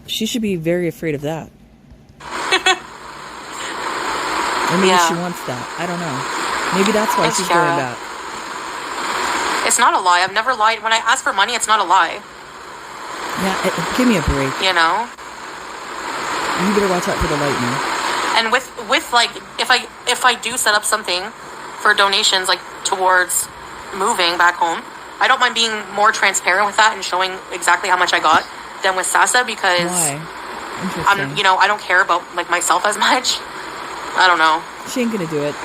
She should be very afraid of that. Or maybe she wants that. I don't know. Maybe that's why she's going back. It's not a lie. I've never lied. When I ask for money, it's not a lie. Yeah, give me a break. You know? You better watch out for the lightning. And with like, if I do set up something for donations, like, towards moving back home, I don't mind being more transparent with that and showing exactly how much I got than with Sasa, because Interesting. you know, I don't care about, like, myself as much. I don't know. She ain't gonna do it.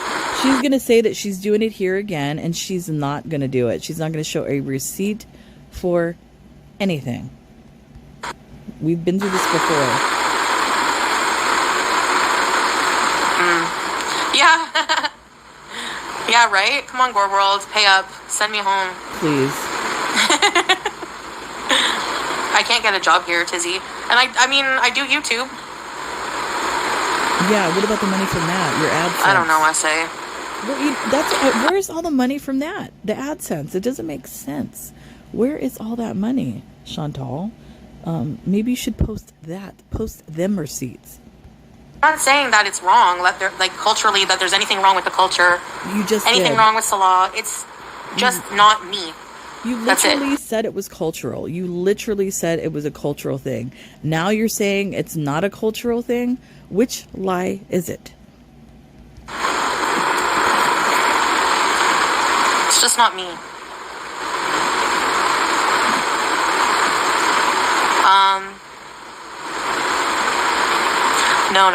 She's gonna say that she's doing it here again, and she's not gonna do it. She's not gonna show a receipt for anything. We've been through this before. Yeah. Yeah, right? Come on, Gore World. Pay up. Send me home. Please. I can't get a job here, Tizzy. And I mean, I do YouTube. Yeah, what about the money from that? Your AdSense? I don't know, I say. Where's all the money from that? The AdSense. It doesn't make sense. Where is all that money, Chantal? Maybe you should post that. Post them receipts. I'm not saying that it's wrong, like, culturally, that there's anything wrong with the culture. You just anything wrong with Salah. It's just not me. You literally said it was cultural. You literally said it was a cultural thing. Now you're saying it's not a cultural thing? Which lie is it? It's just not me. No,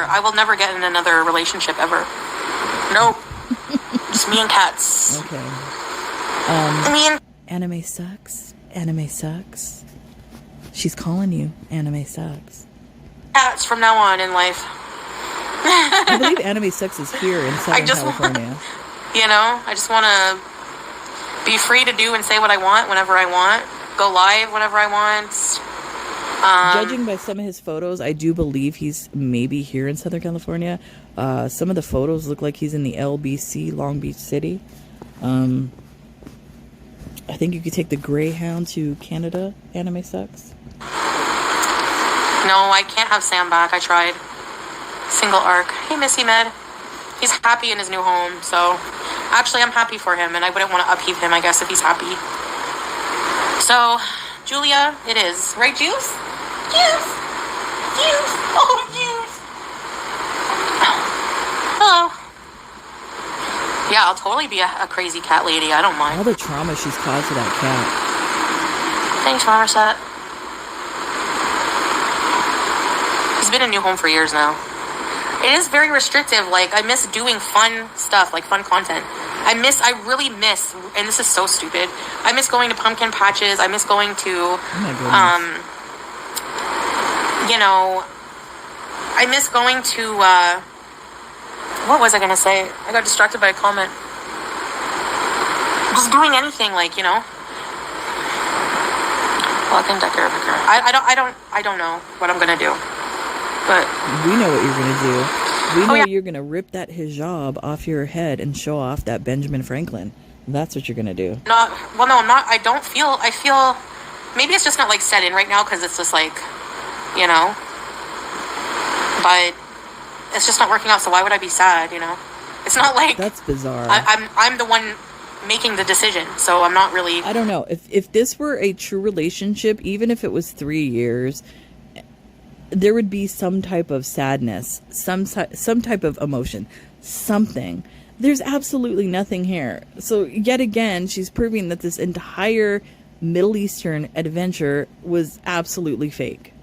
I will never get in another relationship ever. Nope. Just me and cats. Okay. Anime sucks. Anime sucks. She's calling you. Anime sucks. Cats from now on in life. I believe anime sucks is here in Southern California. I just want to be free to do and say what I want whenever I want. Go live whenever I want. Judging by some of his photos, I do believe he's maybe here in Southern California. Some of the photos look like he's in the LBC, Long Beach City. I think you could take the Greyhound to Canada. Anime sucks. No, I can't have Sam back. I tried. Single arc. Hey, Missy Med. He's happy in his new home, so actually I'm happy for him, and I wouldn't want to upheave him, I guess, if he's happy. So, Julia, it is. Right, Juice? Juice! Juice! Oh, Juice! Hello. Yeah, I'll totally be a crazy cat lady. I don't mind. All the trauma she's caused to that cat. Thanks, Marmoset. He's been in a new home for years now. It is very restrictive. Like, I miss doing fun stuff, like fun content. I really miss, and this is so stupid, I miss going to pumpkin patches. I miss going to, I miss going to, what was I going to say? I got distracted by a comment. Just doing anything, Welcome, Decker. I don't know what I'm going to do. But we know what you're going to do. We know you're going to rip that hijab off your head and show off that Benjamin Franklin. That's what you're going to do. No, I'm not. I feel, maybe it's just not, set in right now because it's just, but it's just not working out, so why would I be sad, It's not like... That's bizarre. I'm the one making the decision, so I'm not really... I don't know. If this were a true relationship, even if it was 3 years... there would be some type of sadness, some type of emotion, something. There's absolutely nothing here. So yet again, she's proving that this entire Middle Eastern adventure was absolutely fake.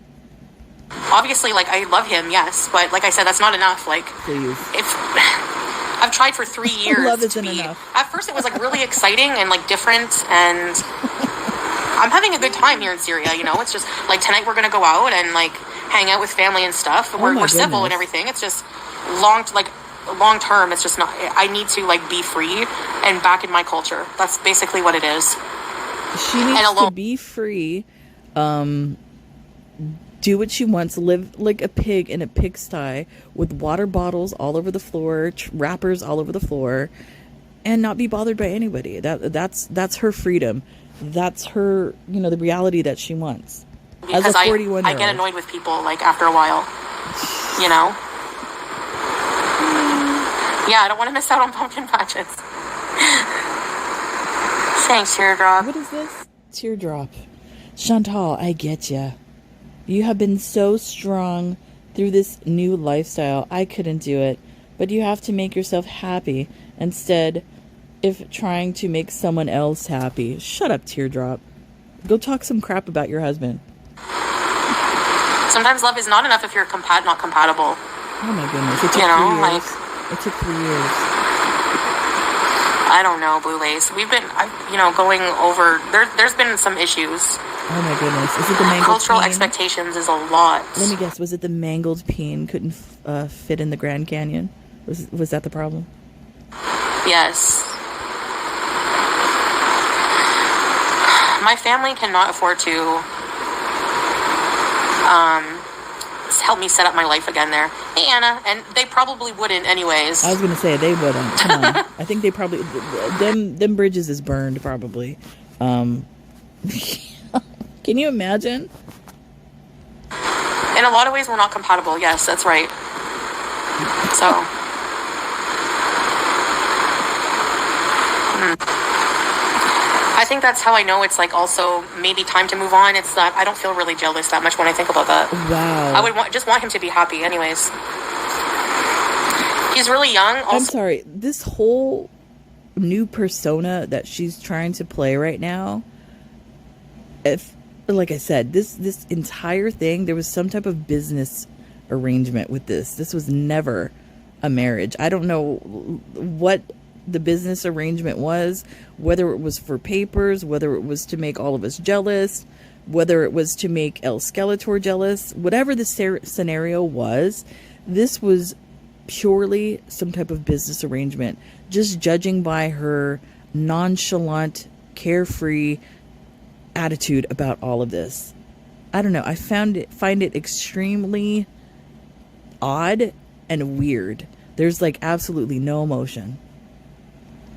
Obviously, I love him, yes, but like I said, that's not enough. Please. If I've tried for 3 years love isn't to be... enough. At first, it was really exciting and different, and I'm having a good time here in Syria. It's just tonight we're gonna go out and hang out with family and stuff. We're civil and everything. It's just long term. It's just not. I need to be free and back in my culture. That's basically what it is. She needs to be free. Do what she wants. Live like a pig in a pigsty with water bottles all over the floor, wrappers all over the floor, and not be bothered by anybody. That's her freedom. That's her, the reality that she wants. Because as a 41-year-old. I get annoyed with people, after a while. Yeah, I don't want to miss out on pumpkin patches. Thanks, Teardrop. What is this? Teardrop. Chantal, I get ya. You have been so strong through this new lifestyle. I couldn't do it. But you have to make yourself happy instead of trying to make someone else happy. Shut up, Teardrop. Go talk some crap about your husband. Sometimes love is not enough if you're not compatible. Oh my goodness. It took 3 years. It took 3 years. I don't know, Blue Lace. We've been, going over... There's been some issues. Oh my goodness. Is it the mangled Cultural peen? expectations is a lot. Let me guess. Was it the mangled peen couldn't fit in the Grand Canyon? Was that the problem? Yes. My family cannot afford to help me set up my life again there. Hey, Anna. And they probably wouldn't anyways. I was going to say, they wouldn't. Come on. I think they probably... Them bridges is burned, probably. Can you imagine? In a lot of ways, we're not compatible. Yes, that's right. So... I think that's how I know it's also maybe time to move on. It's that I don't feel really jealous that much when I think about that. Wow. I would just want him to be happy anyways. He's really young. Also. I'm sorry. This whole new persona that she's trying to play right now, if, like I said, this entire thing, there was some type of business arrangement with this. This was never a marriage. I don't know what the business arrangement was, whether it was for papers, whether it was to make all of us jealous, whether it was to make El Skeletor jealous, whatever the scenario was, this was purely some type of business arrangement, just judging by her nonchalant, carefree attitude about all of this. I don't know. I find it extremely odd and weird. There's like absolutely no emotion.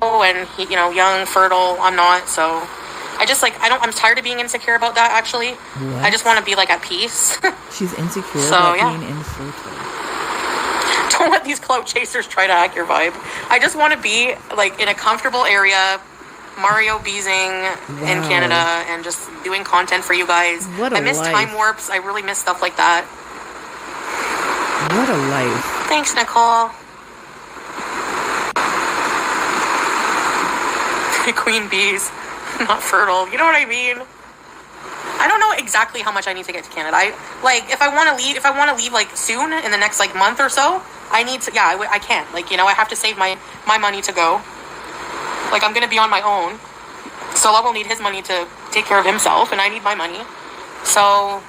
Oh, and he, young, fertile. I'm not, so I just I'm tired of being insecure about that. Actually, what? I just want to be like at peace. She's insecure about being infertile. Don't let these clout chasers try to hack your vibe. I just want to be like in a comfortable area, Mario Beezing in Canada, and just doing content for you guys. What a I miss life. time warps. I really miss stuff like that. What a life. Thanks, Nicole. Queen bees, not fertile. You know what I mean? I don't know exactly how much I need to get to Canada. If I want to leave like soon in the next like month or so, I need to. Yeah, I can't. I have to save my money to go. Like, I'm gonna be on my own, so I will need his money to take care of himself, and I need my money. So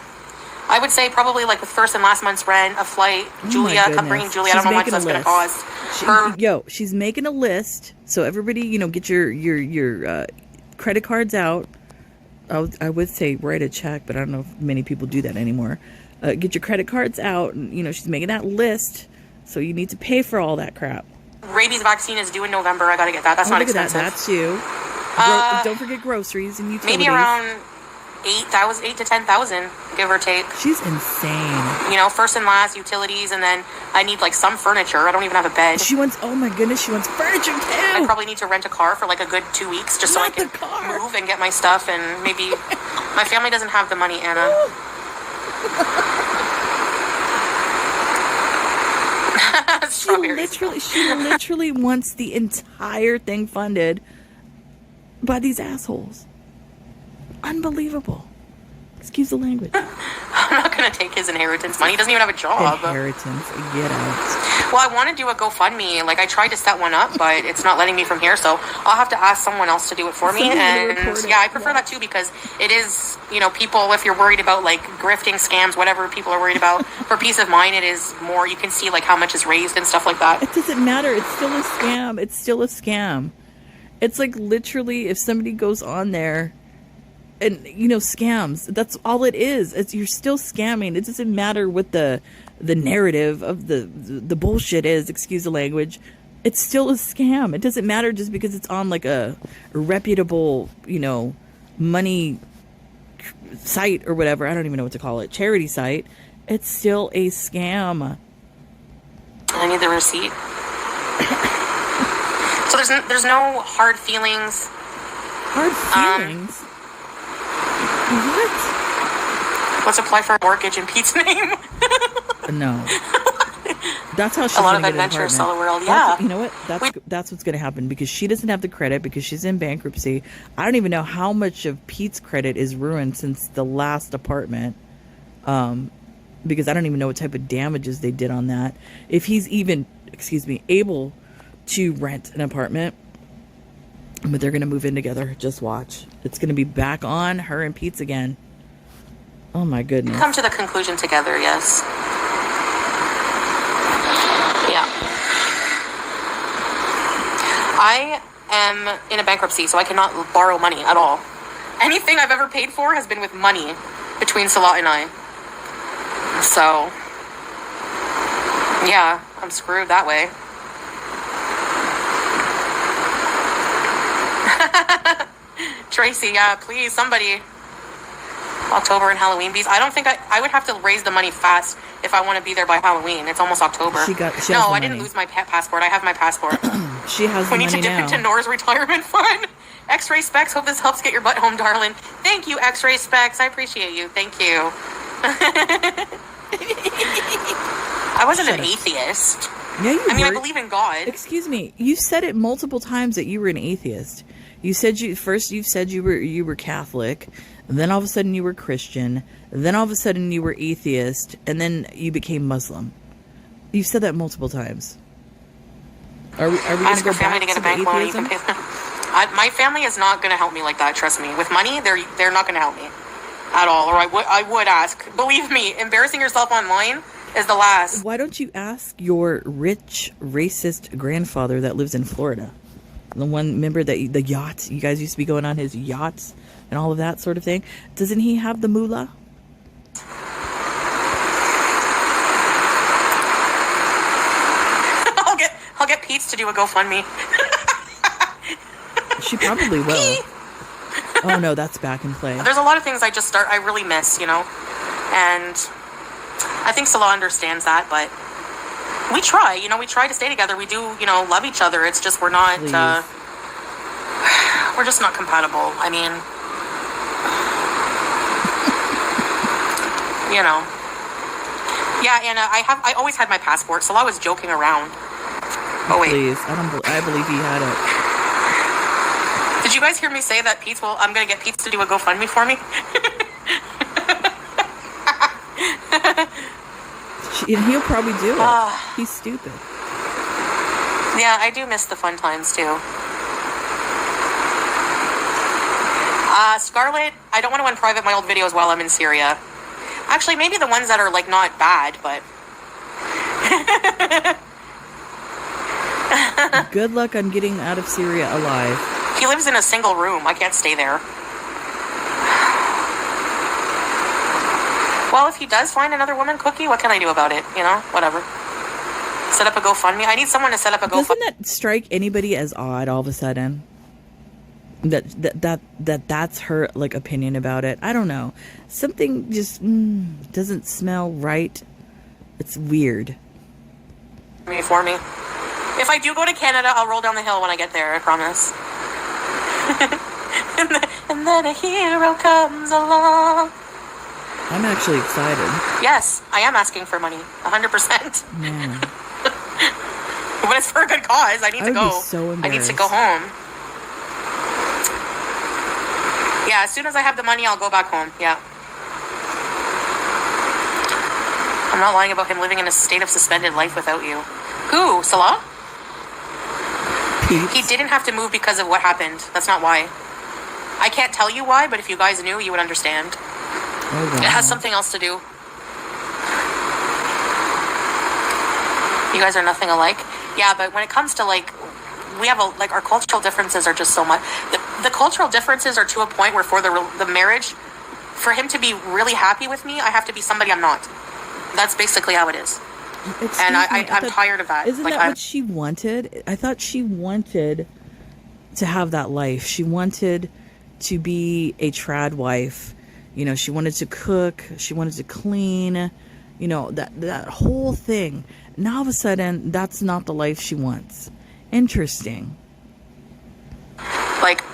I would say probably like the first and last month's rent, a flight. Julia, come bringing Julia. I don't know how much that's gonna cost. She's making a list. So everybody, get your credit cards out. I would say write a check, but I don't know if many people do that anymore. Get your credit cards out, and she's making that list. So you need to pay for all that crap. Rabies vaccine is due in November. I gotta get that. That's not expensive. That's you. Don't forget groceries and utilities. Maybe around 8,000 to 10,000, give or take. She's insane. First and last, utilities, and then I need like some furniture. I don't even have a bed. Oh my goodness, she wants furniture too. I probably need to rent a car for like a good 2 weeks just so I can move and get my stuff, and maybe my family doesn't have the money, Anna. She literally wants the entire thing funded by these assholes. Unbelievable. Excuse the language. I'm not going to take his inheritance money. He doesn't even have a job. Inheritance. Get out. Well, I want to do a GoFundMe. Like, I tried to set one up, but it's not letting me from here, so I'll have to ask someone else to do it for me. And yeah, I prefer that too, because it is, people, if you're worried about like grifting, scams, whatever people are worried about, for peace of mind, it is more, you can see like how much is raised and stuff like that. It doesn't matter. It's still a scam. It's still a scam. It's like literally if somebody goes on there and scams, that's all it is. You're still scamming. It doesn't matter what the narrative of the bullshit is, excuse the language. It's still a scam. It doesn't matter just because it's on like a reputable money site or whatever. I don't even know what to call it, charity site. It's still a scam. I need the receipt. So there's no hard feelings. What? Let's apply for a mortgage in Pete's name. No. That's how she's a lot gonna of get adventure an sell the world. Yeah. You know what? That's what's going to happen, because she doesn't have the credit, because she's in bankruptcy. I don't even know how much of Pete's credit is ruined since the last apartment. Because I don't even know what type of damages they did on that. If he's even, able to rent an apartment. But they're going to move in together. Just watch. It's going to be back on her and Pete's again. Oh my goodness. Come to the conclusion together, yes. Yeah. I am in a bankruptcy, so I cannot borrow money at all. Anything I've ever paid for has been with money between Salat and I. So, yeah, I'm screwed that way. Tracy, yeah, please, somebody. October and Halloween bees. I don't think I would have to raise the money fast if I want to be there by Halloween. It's almost October. I didn't lose my passport. I have my passport. She has the money now. We need to dip into Nora's retirement fund. X-Ray Specs, hope this helps get your butt home, darling. Thank you, X-Ray Specs. I appreciate you. Thank you. I wasn't an atheist. Yeah, you I mean, were. I believe in God. Excuse me. You said it multiple times that you were an atheist. You said you said you were Catholic, and then all of a sudden you were Christian, and then all of a sudden you were atheist, and then you became Muslim. You've said that multiple times. Are we going Ask to your go family back to get to a the bank loan. You atheism? can pay them. My family is not going to help me like that. Trust me. With money, they're not going to help me at all. Or I would ask. Believe me, embarrassing yourself online is the last. Why don't you ask your rich racist grandfather that lives in Florida? The one, remember the yachts? You guys used to be going on his yachts and all of that sort of thing. Doesn't he have the moolah? I'll get Pete's to do a GoFundMe. She probably will. Oh no, that's back in play. There's a lot of things I really miss, and I think Salah understands that, but we try to stay together. We do, love each other. It's just we're not, we're just not compatible. I mean, Yeah, and I always had my passport. Salah was joking around. Oh wait. Please, I believe he had it. Did you guys hear me say that I'm going to get Pete to do a GoFundMe for me? And he'll probably do it. He's stupid. Yeah, I do miss the fun times too. Scarlett, I don't want to unprivate my old videos while I'm in Syria. Actually, maybe the ones that are like not bad, but good luck on getting out of Syria alive. He lives in a single room. I can't stay there. Well, if he does find another woman, Cookie, what can I do about it? Whatever. Set up a GoFundMe. I need someone to set up a GoFundMe. Doesn't that strike anybody as odd all of a sudden? That's her like opinion about it. I don't know. Something just doesn't smell right. It's weird. For me. If I do go to Canada, I'll roll down the hill when I get there, I promise. and then a hero comes along. I'm actually excited. Yes, I am asking for money. 100%. Yeah. But it's for a good cause. I need to go. Be so embarrassed. I need to go home. Yeah, as soon as I have the money, I'll go back home. Yeah. I'm not lying about him living in a state of suspended life without you. Who? Salah? Peeps. He didn't have to move because of what happened. That's not why. I can't tell you why, but if you guys knew, you would understand. Oh, wow. It has something else to do. You guys are nothing alike. Yeah, but when it comes to we have our cultural differences are just so much. The cultural differences are to a point where for the marriage, for him to be really happy with me, I have to be somebody I'm not. That's basically how it is. And I'm tired of that. Isn't that what she wanted? I thought she wanted to have that life. She wanted to be a trad wife. She wanted to cook. She wanted to clean. That whole thing. Now all of a sudden, that's not the life she wants. Interesting.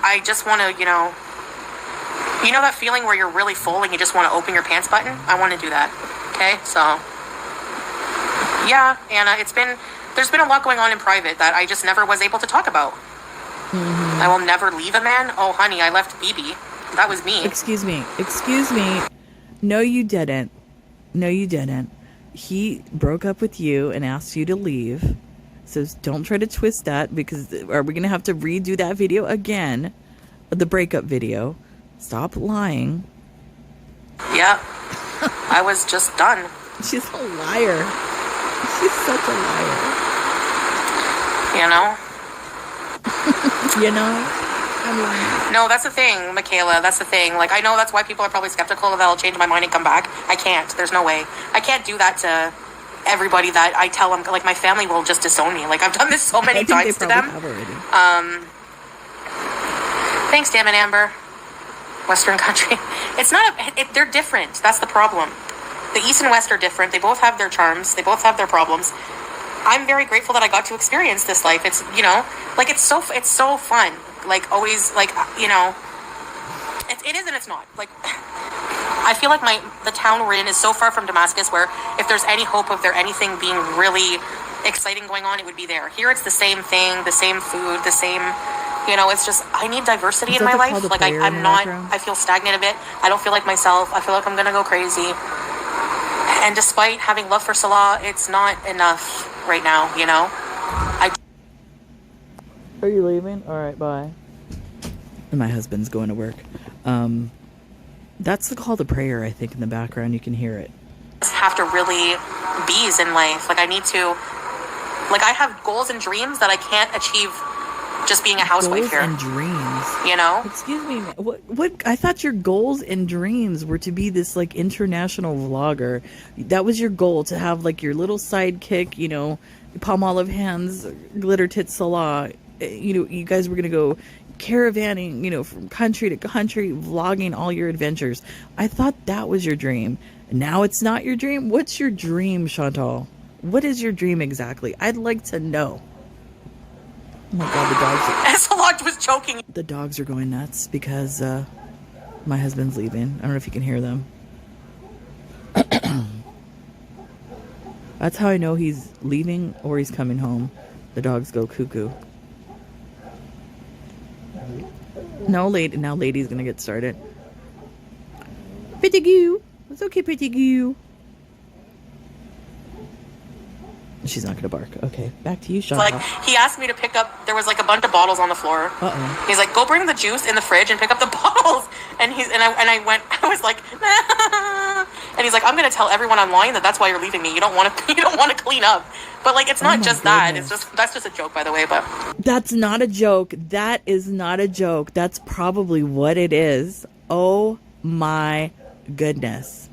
I just want to, that feeling where you're really full and you just want to open your pants button? I want to do that. Okay, so yeah, Anna, there's been a lot going on in private that I just never was able to talk about. I will never leave a man. Oh, honey, I left BB. That was me. Excuse me. No, you didn't. He broke up with you and asked you to leave. So don't try to twist that, because are we going to have to redo that video again? The breakup video. Stop lying. Yeah. I was just done. She's a liar. She's such a liar. I'm lying. No, that's the thing, Michaela. That's the thing. I know that's why people are probably skeptical that I'll change my mind and come back. I can't. There's no way. I can't do that to everybody that I tell them. My family will just disown me. I've done this so many times to them. Thanks, damn it, Amber. Western country. It's not. They're different. That's the problem. The East and West are different. They both have their charms. They both have their problems. I'm very grateful that I got to experience this life. It's it's so fun. Always, it is and it's not. I feel the town we're in is so far from Damascus where if there's any hope of there anything being really exciting going on, it would be there. Here it's the same thing, the same food, the same, it's just, I need diversity in my life. Like I'm not, I feel stagnant a bit. I don't feel like myself. I feel like I'm going to go crazy. And despite having love for Salah, it's not enough right now, Are you leaving? All right, bye. And my husband's going to work. That's the call to prayer, I think, in the background. You can hear it. Have to really bees in life. Like I need to, like I have goals and dreams that I can't achieve just being a housewife here. Goals and dreams. Excuse me. What? I thought your goals and dreams were to be this like international vlogger. That was your goal, to have like your little sidekick, palm olive hands, glitter tits Salah. You guys were gonna go caravanning, from country to country, vlogging all your adventures. I thought that was your dream. Now it's not your dream. What's your dream, Chantal? What is your dream exactly? I'd like to know. Oh my God, the dogs. Salah was choking. The dogs are going nuts because my husband's leaving. I don't know if you can hear them. That's how I know he's leaving or he's coming home. The dogs go cuckoo. No, now lady's gonna get started. Pretty goo. It's okay, pretty goo. She's not gonna bark. Okay, back to you, Sean. Like he asked me to pick up. There was like a bunch of bottles on the floor. He's like, "Go bring the juice in the fridge and pick up the bottles." And I went. I was like, nah. And he's like, "I'm gonna tell everyone online that's why you're leaving me. You don't want to clean up." But like, it's not just that. It's that's just a joke, by the way. But that's not a joke. That is not a joke. That's probably what it is. Oh my goodness.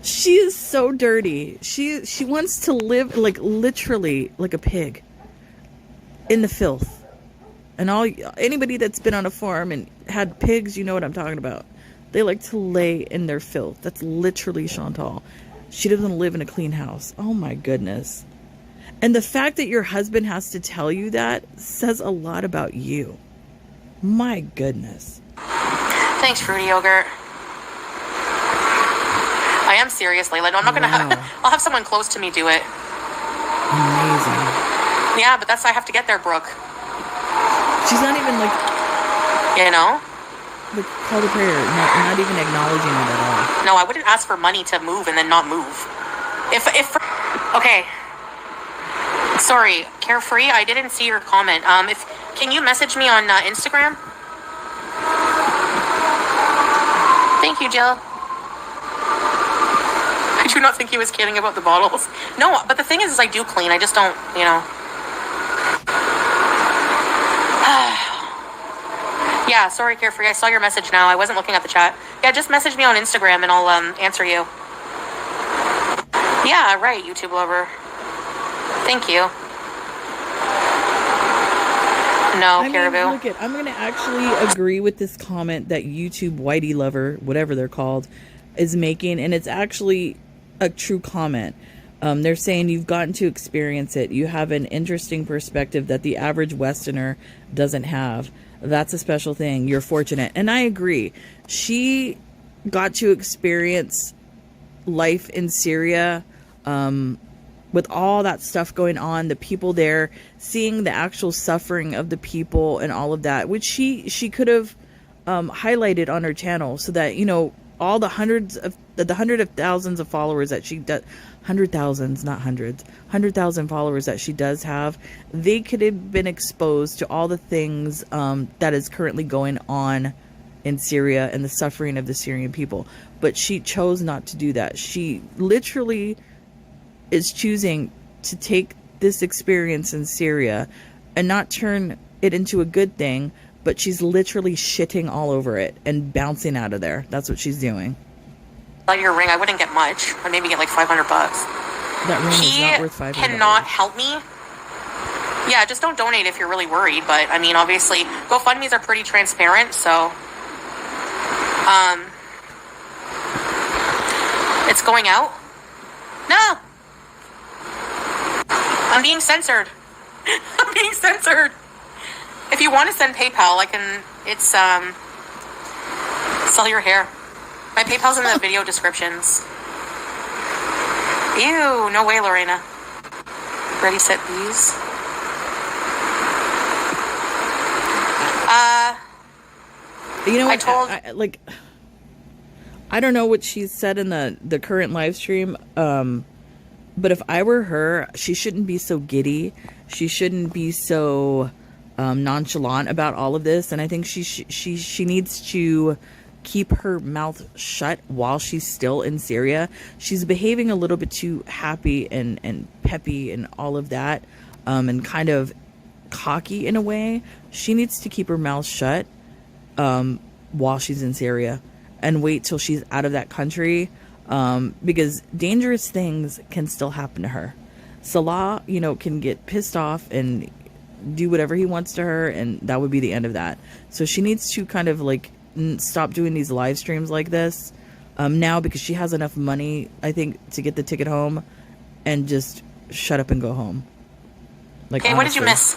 She is so dirty. She wants to live like literally like a pig in the filth. And anybody that's been on a farm and had pigs, you know what I'm talking about. They like to lay in their filth. That's literally Chantal. She doesn't live in a clean house. Oh my goodness. And the fact that your husband has to tell you that says a lot about you. My goodness. Thanks, Fruity Yogurt. I am serious, Layla. No, I'm not gonna I'll have someone close to me do it. Amazing. Yeah, but I have to get there, Brooke. She's not even like, like call to prayer. Not even acknowledging it at all. No, I wouldn't ask for money to move and then not move. Okay. Sorry, Carefree. I didn't see your comment. Can you message me on Instagram? Thank you, Jill. I do not think he was kidding about the bottles. No, but the thing is I do clean. I just don't, Yeah, sorry, Carefree. I saw your message now. I wasn't looking at the chat. Yeah, just message me on Instagram and I'll answer you. Yeah, right, YouTube lover. Thank you. No, Caribou. Look I'm going to actually agree with this comment that YouTube Whitey lover, whatever they're called, is making, and it's actually a true comment. They're saying you've gotten to experience it. You have an interesting perspective that the average Westerner doesn't have. That's a special thing. You're fortunate. And I agree. She got to experience life in Syria, with all that stuff going on, the people there, seeing the actual suffering of the people and all of that, which she could have highlighted on her channel so that, all the hundreds of thousands of followers that she does, 100,000s, not hundreds, 100,000 followers that she does have, they could have been exposed to all the things that is currently going on in Syria and the suffering of the Syrian people. But she chose not to do that. She literally is choosing to take this experience in Syria and not turn it into a good thing, but she's literally shitting all over it and bouncing out of there. That's what she's doing. Your ring, I wouldn't get much. I'd maybe get like $500. That ring is not worth $500. He cannot help me. Yeah, just don't donate if you're really worried. But I mean, obviously, GoFundMe's are pretty transparent, so it's going out. No, I'm being censored. I'm being censored. If you want to send PayPal, I can. It's sell your hair. My PayPal's in the video descriptions. Ew, no way, Lorena. Ready, set, these. You know what? I don't know what she said in the current live stream. But if I were her, she shouldn't be so giddy. She shouldn't be so nonchalant about all of this. And I think she needs to keep her mouth shut while she's still in Syria. She's behaving a little bit too happy and peppy and all of that, and kind of cocky in a way. She needs to keep her mouth shut while she's in Syria and wait till she's out of that country, because dangerous things can still happen to her. Salah, can get pissed off and do whatever he wants to her, and that would be the end of that. So she needs to kind of stop doing these live streams like this now, because she has enough money, I think, to get the ticket home, and just shut up and go home. Okay, honestly. What did you miss?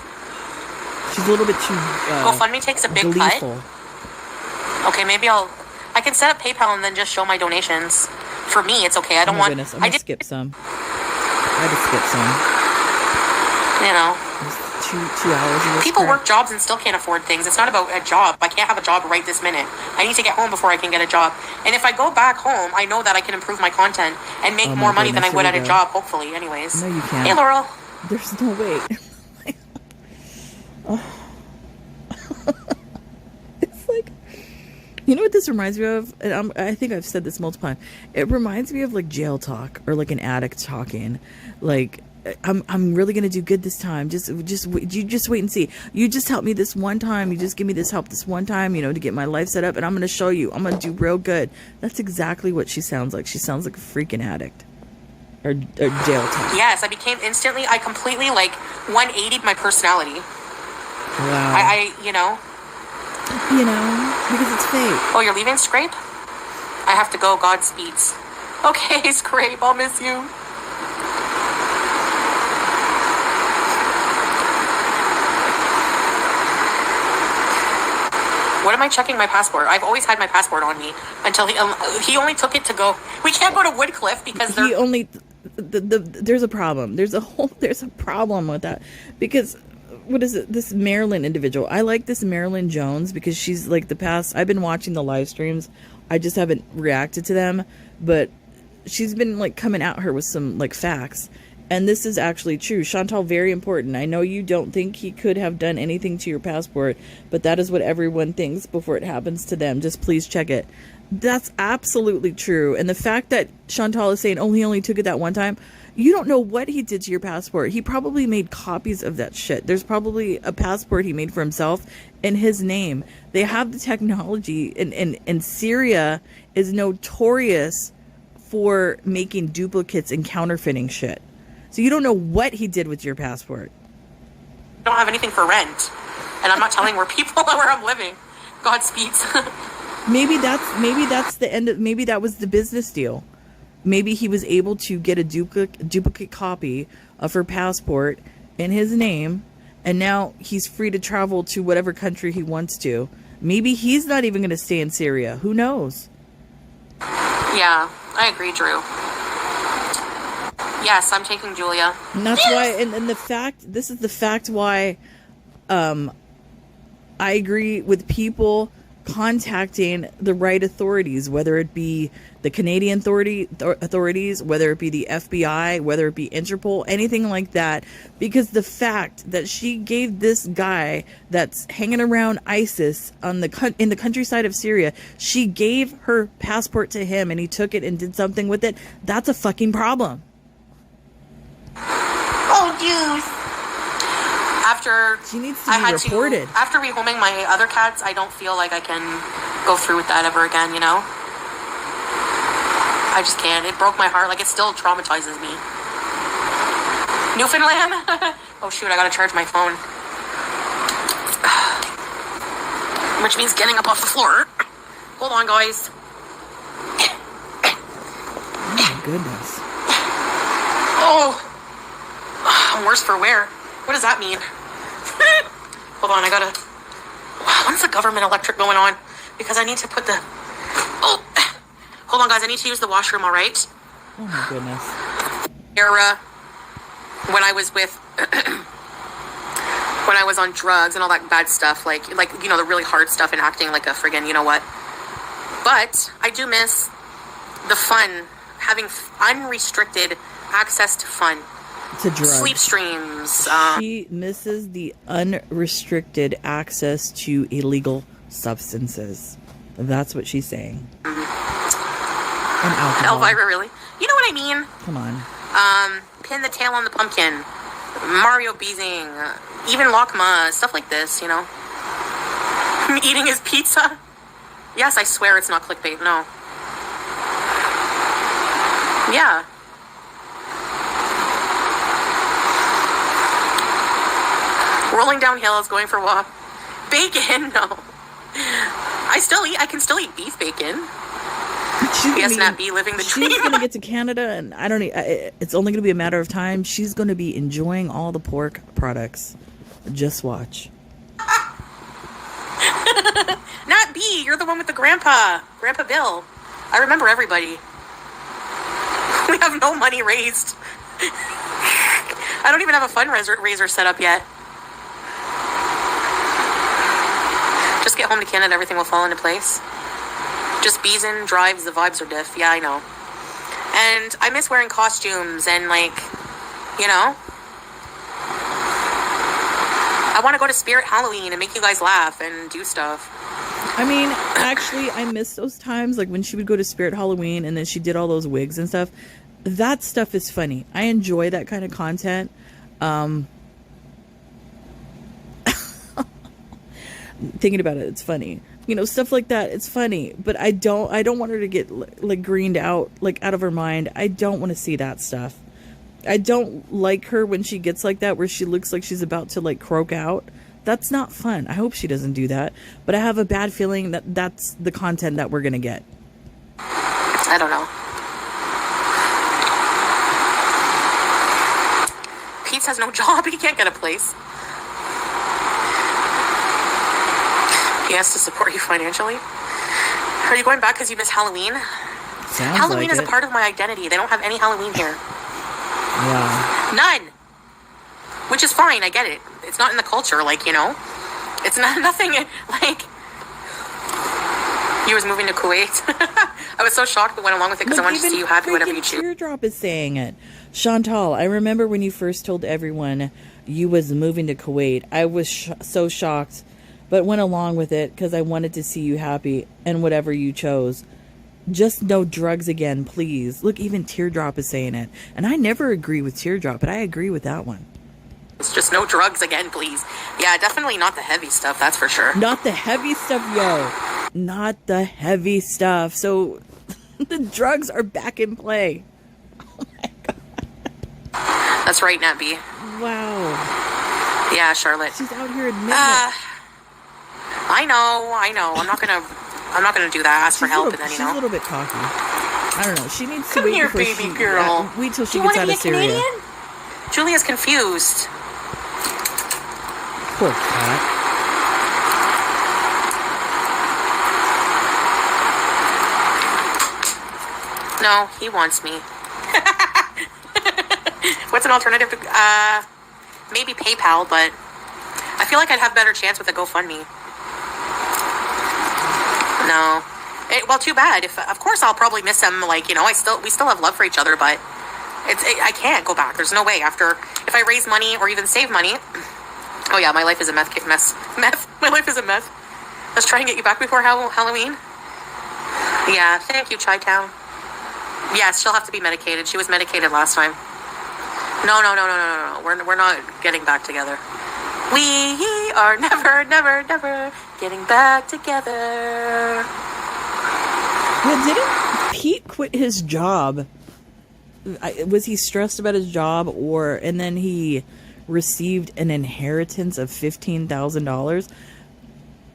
She's a little bit too GoFundMe takes a big gleeful. cut. Okay, maybe I can set up PayPal and then just show my donations. For me, it's okay. I don't want. Goodness, I'm gonna skip some. I had to skip some. Just 2 hours of this people crap. work jobs and still can't afford things. It's not about a job. I can't have a job right this minute. I need to get home before I can get a job. And if I go back home, I know that I can improve my content and make more money than I would at a job. Hopefully, anyways. No, you can't. Hey, Laurel. There's no way. It's like, you know what this reminds me of? And I think I've said this multiple times. It reminds me of jail talk, or an addict talking. I'm really gonna do good this time. Just wait and see. You just help me this one time. You just give me this help this one time, to get my life set up, and I'm gonna show you. I'm gonna do real good. That's exactly what she sounds like. She sounds like a freaking addict. Or jail talk. Yes, I completely 180'd my personality. Wow. I because it's fake. Oh, you're leaving, Scrape? I have to go. Godspeeds. Okay, Scrape, I'll miss you. What am I checking my passport? I've always had my passport on me until he only took it to go. We can't go to Woodcliff because he only. There's a problem. There's a problem with that, because what is it? This Marilyn individual. I like this Marilyn Jones because she's I've been watching the live streams. I just haven't reacted to them, but she's been coming at her with some facts. And this is actually true. Chantal, very important. I know you don't think he could have done anything to your passport, but that is what everyone thinks before it happens to them. Just please check it. That's absolutely true. And the fact that Chantal is saying, he only took it that one time, you don't know what he did to your passport. He probably made copies of that shit. There's probably a passport he made for himself in his name. They have the technology, and Syria is notorious for making duplicates and counterfeiting shit. So you don't know what he did with your passport. I don't have anything for rent, and I'm not telling where I'm living. Godspeeds. Maybe that's the end of. Maybe that was the business deal. Maybe he was able to get a duplicate copy of her passport in his name, and now he's free to travel to whatever country he wants to. Maybe he's not even going to stay in Syria. Who knows? Yeah, I agree, Drew. Yes, I'm taking Julia. And that's why, and this is the fact why I agree with people contacting the right authorities, whether it be the Canadian authorities, whether it be the FBI, whether it be Interpol, anything like that, because the fact that she gave this guy that's hanging around ISIS in the countryside of Syria, she gave her passport to him and he took it and did something with it, that's a fucking problem. Oh, juice. She needs to be reported. After rehoming my other cats, I don't feel like I can go through with that ever again, I just can't. It broke my heart. It still traumatizes me. Newfoundland? Oh, shoot, I gotta charge my phone. Which means getting up off the floor. Hold on, guys. Oh, my goodness. Oh, I'm worse for wear. What does that mean? Hold on, when's the government electric going on? Because I need to put the... Oh, Hold on, guys. I need to use the washroom, all right? Oh, my goodness. Era, when I was with... when I was on drugs and all that bad stuff, like you know, the really hard stuff and acting like a friggin' you know what. But I do miss the fun, having unrestricted access to fun. To drugs. Sleep streams. She misses the unrestricted access to illegal substances. That's what she's saying. And alcohol. Elvira, really? You know what I mean? Come on. Pin the tail on the pumpkin. Mario Beezing. Even Lakma. Stuff like this, you know? Eating his pizza. Yes, I swear it's not clickbait. No. Yeah. Rolling down hills, going for a walk. Bacon? No. I can still eat beef bacon. Yes, Nat B, living the dream. She's going to get to Canada, and it's only going to be a matter of time. She's going to be enjoying all the pork products. Just watch. Nat B, you're the one with the Grandpa Bill. I remember everybody. We have no money raised. I don't even have a fundraiser set up yet. Just get home to Canada, everything will fall into place. Just Beezin drives, the vibes are diff. Yeah, I know. And I miss wearing costumes and, like, you know. I want to go to Spirit Halloween and make you guys laugh and do stuff. I mean, actually, I miss those times, like when she would go to Spirit Halloween and then she did all those wigs and stuff. That stuff is funny. I enjoy that kind of content. Thinking about it, it's funny. You know, stuff like that, it's funny. But I don't want her to get, like, greened out, like, out of her mind. I don't want to see that stuff. I don't like her when she gets like that, where she looks like she's about to, like, croak out. That's not fun. I hope she doesn't do that. But I have a bad feeling that that's the content that we're going to get. I don't know. Pete has no job. He can't get a place. He has to support you financially. Are you going back because you miss Halloween? Sounds Halloween like is it. a part of my identity. They don't have any Halloween here. Yeah. None. Which is fine. I get it. It's not in the culture, like, you know. It's not nothing like. You was moving to Kuwait. I was so shocked we went along with it because I wanted to see you happy whenever you choose. Teardrop is saying it. Chantal, I remember when you first told everyone you was moving to Kuwait. I was so shocked, but went along with it because I wanted to see you happy and whatever you chose. Just no drugs again, please. Look, even Teardrop is saying it. And I never agree with Teardrop, but I agree with that one. It's just no drugs again, please. Yeah, definitely not the heavy stuff, that's for sure. Not the heavy stuff, yo. Not the heavy stuff. So the drugs are back in play. Oh my God. That's right, Nat B. Wow. Yeah, Charlotte. She's out here admitting it. I know. I'm not gonna do that. Ask for help, and then, you know. She's a little bit cocky. I don't know. She needs to Come wait here, before baby girl. Wait till she You gets wanna out be of a Syria. Canadian? Julia's confused. Poor cat. No, he wants me. What's an alternative to, maybe PayPal, but I feel like I'd have better chance with a GoFundMe. No. Well, too bad. Of course I'll probably miss him, like, you know, we still have love for each other, but I can't go back. There's no way if I raise money or even save money. Oh yeah, my life is a meth. My life is a meth. Let's try and get you back before Halloween. Yeah, thank you, Chi-Town. Yes, she'll have to be medicated. She was medicated last time. No. We're not getting back together. We are never getting back together. Well, didn't Pete quit his job? Was he stressed about his job, and then he received an inheritance of $15,000?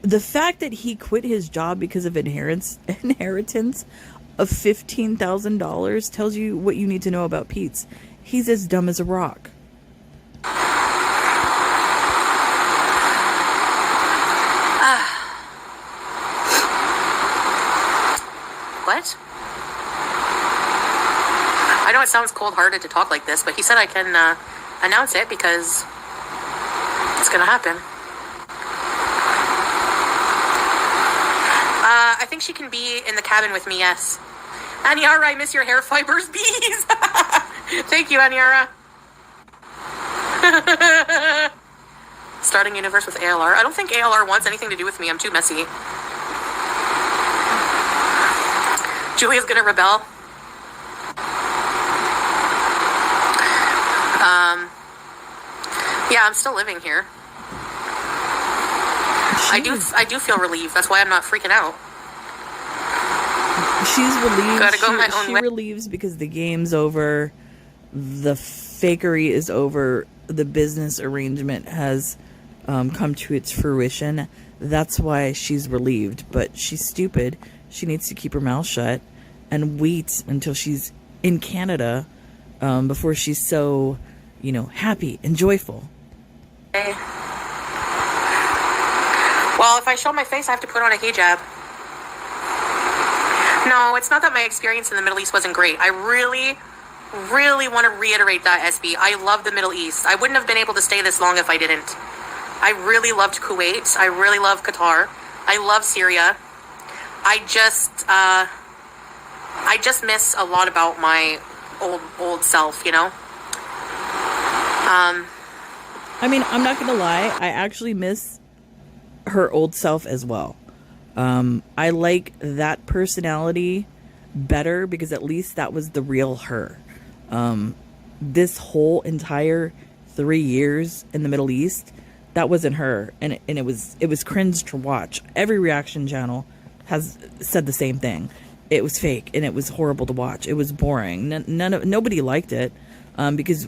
The fact that he quit his job because of inheritance of $15,000 tells you what you need to know about Pete's. He's as dumb as a rock. What? know it sounds cold-hearted to talk like this, but he said I can announce it because it's gonna happen. I think she can be in the cabin with me, yes. Aniara, I miss your hair fibers, bees. Thank you, Aniara. Starting universe with ALR. I don't think ALR wants anything to do with me. I'm too messy. Julia's gonna rebel. Yeah, I'm still living here. I do feel relieved. That's why I'm not freaking out. She's relieved. Gotta go my own way. She relieves because the game's over, the fakery is over, the business arrangement has come to its fruition. That's why she's relieved. But she's stupid. She needs to keep her mouth shut and wait until she's in Canada before she's so, happy and joyful. Okay. Well, if I show my face, I have to put on a hijab. No, it's not that my experience in the Middle East wasn't great. I really, really want to reiterate that, SB. I love the Middle East. I wouldn't have been able to stay this long if I didn't. I really loved Kuwait. I really love Qatar. I love Syria. I just miss a lot about my old self, I mean, I'm not gonna lie, I actually miss her old self as well. I like that personality better because at least that was the real her. This whole entire 3 years in the Middle East, that wasn't her, and it was cringe to watch. Every reaction channel has said the same thing. It was fake and it was horrible to watch. It was boring. Nobody liked it because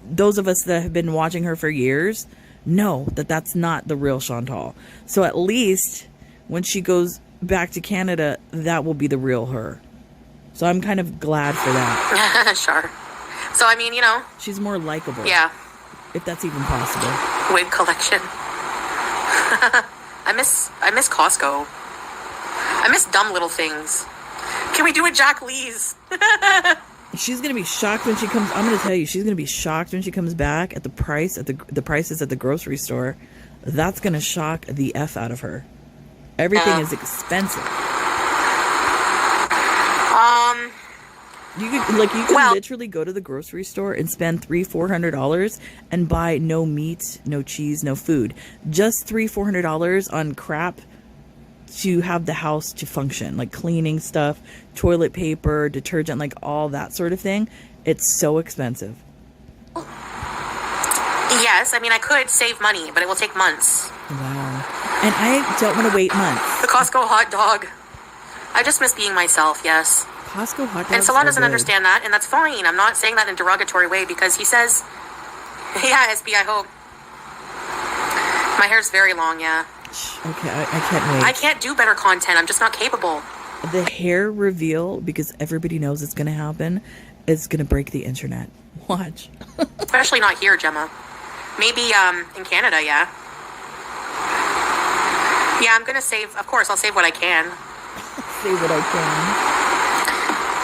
those of us that have been watching her for years know that that's not the real Chantal. So at least when she goes back to Canada, that will be the real her. So I'm kind of glad for that. Sure. So I mean, she's more likable. Yeah. If that's even possible. Wig collection. I miss Costco. I miss dumb little things. Can we do a Jack Lee's? She's gonna be shocked when she comes. I'm gonna tell you, she's gonna be shocked when she comes back at the prices at the grocery store. That's gonna shock the F out of her. Everything is expensive. You can literally go to the grocery store and spend $300-400 and buy no meat, no cheese, no food. Just $300-400 on crap to have the house to function, like cleaning stuff, toilet paper, detergent, like all that sort of thing. It's so expensive. Yes, I mean, I could save money, but it will take months. Wow. And I don't want to wait months. The Costco hot dog. I just miss being myself, yes. Costco hot dogs. And Salah doesn't understand that, and that's fine. I'm not saying that in a derogatory way because he says, yeah, SB, I hope. My hair's very long, yeah. Okay, I can't wait. I can't do better content. I'm just not capable. The hair reveal, because everybody knows it's going to happen, is going to break the internet. Watch. Especially not here, Gemma. Maybe in Canada, yeah. Yeah, I'm going to save. Of course, I'll save what I can. Save what I can.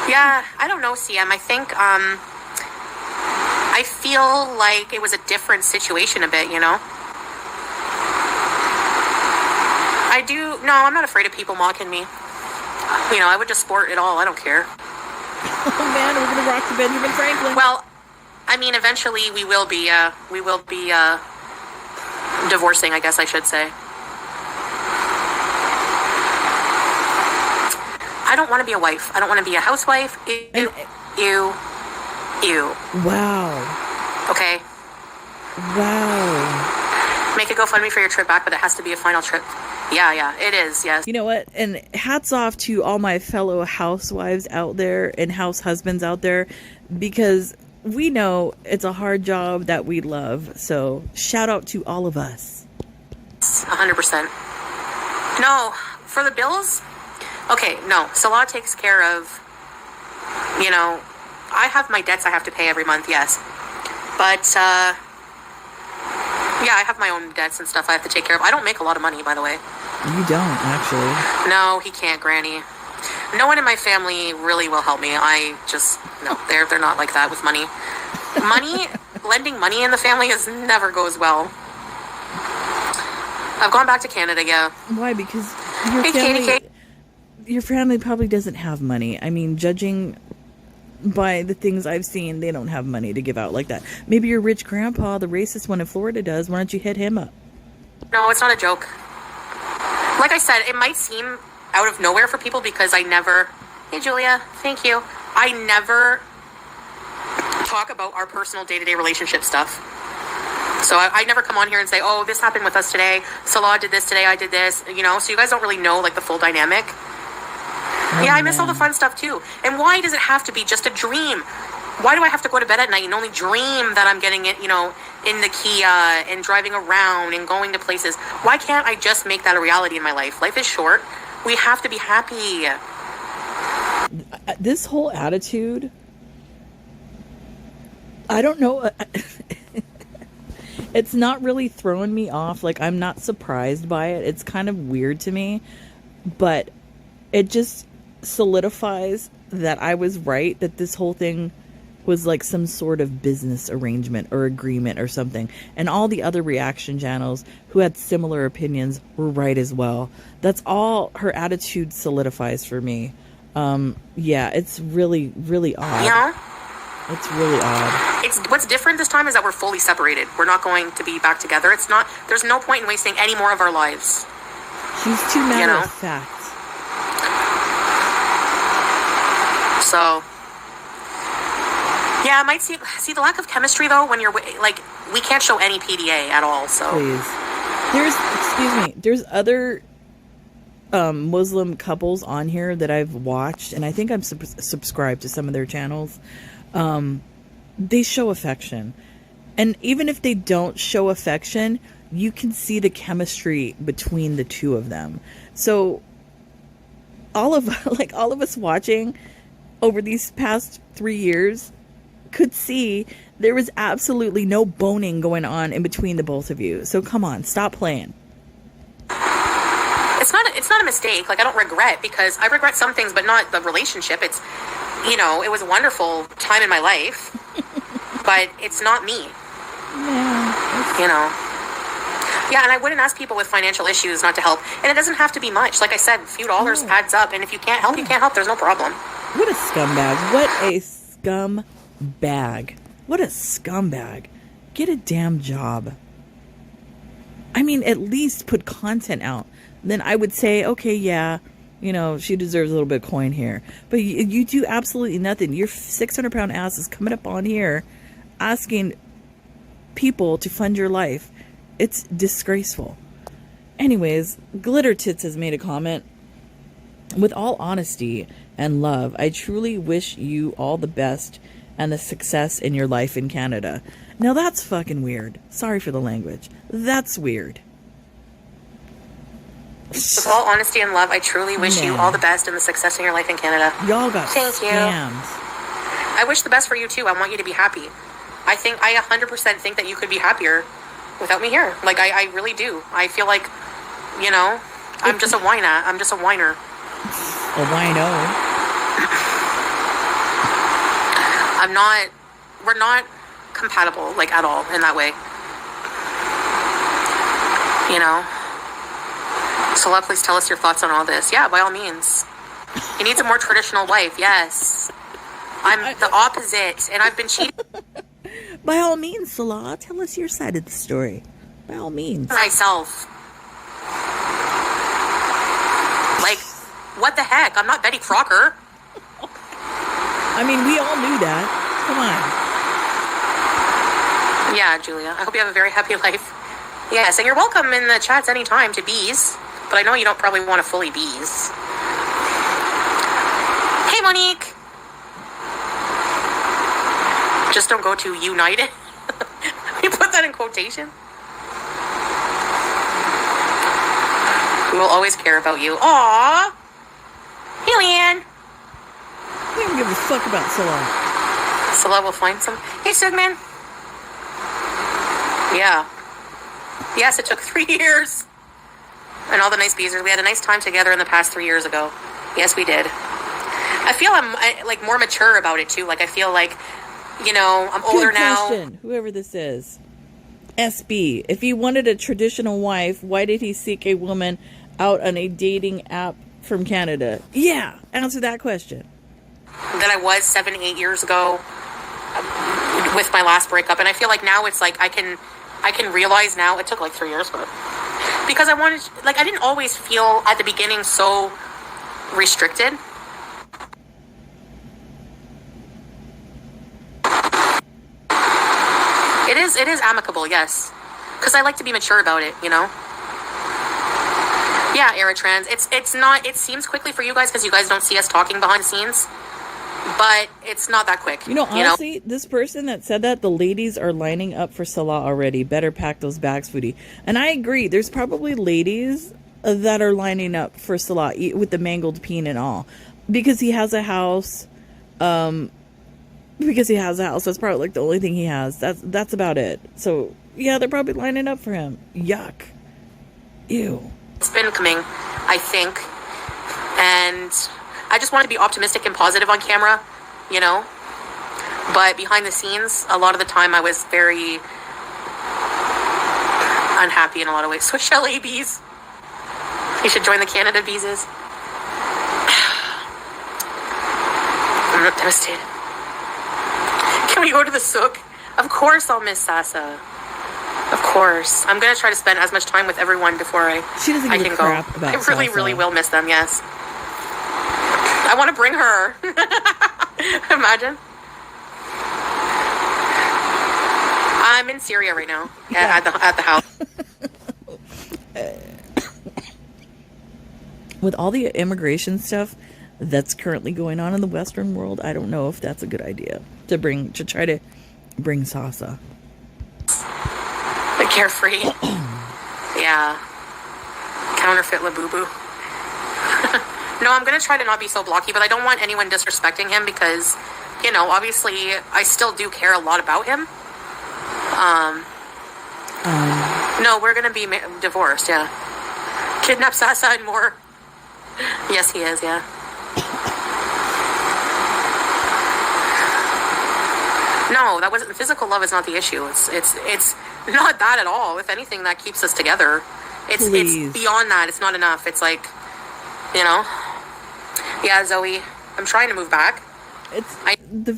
Yeah, I don't know, CM. I think I feel like it was a different situation a bit, I do. No, I'm not afraid of people mocking me. I would just sport it all. I don't care. Oh man, we're gonna rock the Benjamin Franklin. Well, I mean, eventually we will be divorcing, I guess I should say. I don't want to be a wife. I don't want to be a housewife. Ew. Wow. Okay. Wow. Make a GoFundMe for your trip back, but it has to be a final trip. Yeah, it is, yes. You know what? And hats off to all my fellow housewives out there and house husbands out there, because we know it's a hard job that we love. So shout out to all of us. 100%. No, for the bills? Okay, no. Salah takes care of, I have my debts I have to pay every month, yes. But, yeah, I have my own debts and stuff I have to take care of. I don't make a lot of money, by the way. You don't, actually. No, he can't, Granny. No one in my family really will help me. I just, no, they're not like that with money. Lending money in the family never goes well. I've gone back to Canada, yeah. Why? Because Katie. Your family probably doesn't have money. I mean, judging by the things I've seen, they don't have money to give out like that. Maybe your rich grandpa, the racist one in Florida, does. Why don't you hit him up? No, it's not a joke. Like I said, it might seem out of nowhere for people because I never... Hey, Julia. Thank you. I never talk about our personal day-to-day relationship stuff. So I never come on here and say, oh, this happened with us today. Salah did this today. I did this. You know, so you guys don't really know, like, the full dynamic. Oh, yeah, I miss all the fun stuff, too. And why does it have to be just a dream? Why do I have to go to bed at night and only dream that I'm getting it, you know, in the Kia and driving around and going to places? Why can't I just make that a reality in my life? Life is short. We have to be happy. This whole attitude, I don't know. It's not really throwing me off. Like, I'm not surprised by it. It's kind of weird to me. But it just solidifies that I was right, that this whole thing was like some sort of business arrangement or agreement or something. And all the other reaction channels who had similar opinions were right as well. That's all her attitude solidifies for me. Yeah, it's really, really odd. Yeah. It's really odd. What's different this time is that we're fully separated. We're not going to be back together. There's no point in wasting any more of our lives. She's too matter of fact. So, yeah, I might see the lack of chemistry though when you're like, we can't show any PDA at all. So please, there's other Muslim couples on here that I've watched, and I think I'm subscribed to some of their channels. They show affection, and even if they don't show affection, you can see the chemistry between the two of them. So all of us watching over these past 3 years could see there was absolutely no boning going on in between the both of you. So come on, stop playing. It's not a mistake. Like, I don't regret, because I regret some things, but not the relationship. It's, you know, it was a wonderful time in my life, but it's not me. Yeah. You know. Yeah, and I wouldn't ask people with financial issues not to help. And it doesn't have to be much. Like I said, a few dollars adds up. And if you can't help, you can't help. There's no problem. What a scumbag. What a scumbag. What a scumbag. Get a damn job. I mean, at least put content out. Then I would say, okay, yeah, you know, she deserves a little bit of coin here. But you do absolutely nothing. Your 600-pound ass is coming up on here asking people to fund your life. It's disgraceful. Anyways, Glitter Tits has made a comment. With all honesty and love, I truly wish you all the best and the success in your life in Canada. Now that's fucking weird. Sorry for the language. That's weird. With all honesty and love, I truly wish you all the best and the success in your life in Canada. Y'all got Thank scams. You. I wish the best for you too. I want you to be happy. I 100% think that you could be happier without me here. Like, I really do. I feel like, you know, I'm just a whiner. I'm just a whiner. A wino. We're not compatible, like, at all in that way. You know? So please tell us your thoughts on all this. Yeah, by all means. He needs a more traditional wife, yes. I'm the opposite, and I've been cheating. By all means, Salah, tell us your side of the story. By all means. Myself. Like, what the heck? I'm not Betty Crocker. I mean, we all knew that. Come on. Yeah, Julia. I hope you have a very happy life. Yes, and you're welcome in the chats anytime to bees. But I know you don't probably want to fully bees. Hey, Monique. Just don't go to United. You put that in quotation. We will always care about you. Aww. Hey, Leanne. We don't give a fuck about Salah. Salah will find some. Hey, Sigman. Yeah. Yes, it took 3 years. And all the nice bees. We had a nice time together in the past 3 years ago. Yes, we did. I feel like more mature about it too. Like I feel like, you know, I'm older now. Whoever this is. SB, if he wanted a traditional wife, why did he seek a woman out on a dating app from Canada? Yeah, answer that question. That I was 7-8 years ago with my last breakup, and I feel like now it's like I can realize now. It took like 3 years, but because I wanted, like, I didn't always feel at the beginning so restricted. It is amicable, yes. Because I like to be mature about it, you know? Yeah, era trans. It's not, it seems quickly for you guys because you guys don't see us talking behind the scenes. But it's not that quick. You know, honestly, this person that said that, the ladies are lining up for Salah already. Better pack those bags, Foodie. And I agree. There's probably ladies that are lining up for Salah with the mangled peen and all. Because he has a house. That's probably like the only thing he has. That's about it. So yeah, they're probably lining up for him. Yuck. Ew. It's been coming, I think. And I just want to be optimistic and positive on camera, you know. But behind the scenes, a lot of the time I was very unhappy in a lot of ways. So shall ABs. You should join the Canada visas. I'm not devastated. Can we go to the souk? Of course I'll miss Sasa. Of course. I'm going to try to spend as much time with everyone before I can go. I really, really will miss them, yes. I want to bring her. Imagine. I'm in Syria right now. Yeah. At the house. With all the immigration stuff that's currently going on in the Western world, I don't know if that's a good idea to try to bring Sasa. The carefree. Yeah. Counterfeit Labubu. No, I'm going to try to not be so blocky, but I don't want anyone disrespecting him because, you know, obviously I still do care a lot about him. No, we're going to be divorced, yeah. Kidnap Sasa and more. Yes, he is, yeah. No, that wasn't, physical love is not the issue. It's not that at all. If anything, that keeps us together. It's beyond that. It's not enough. It's like, you know. Yeah, Zoe, I'm trying to move back. The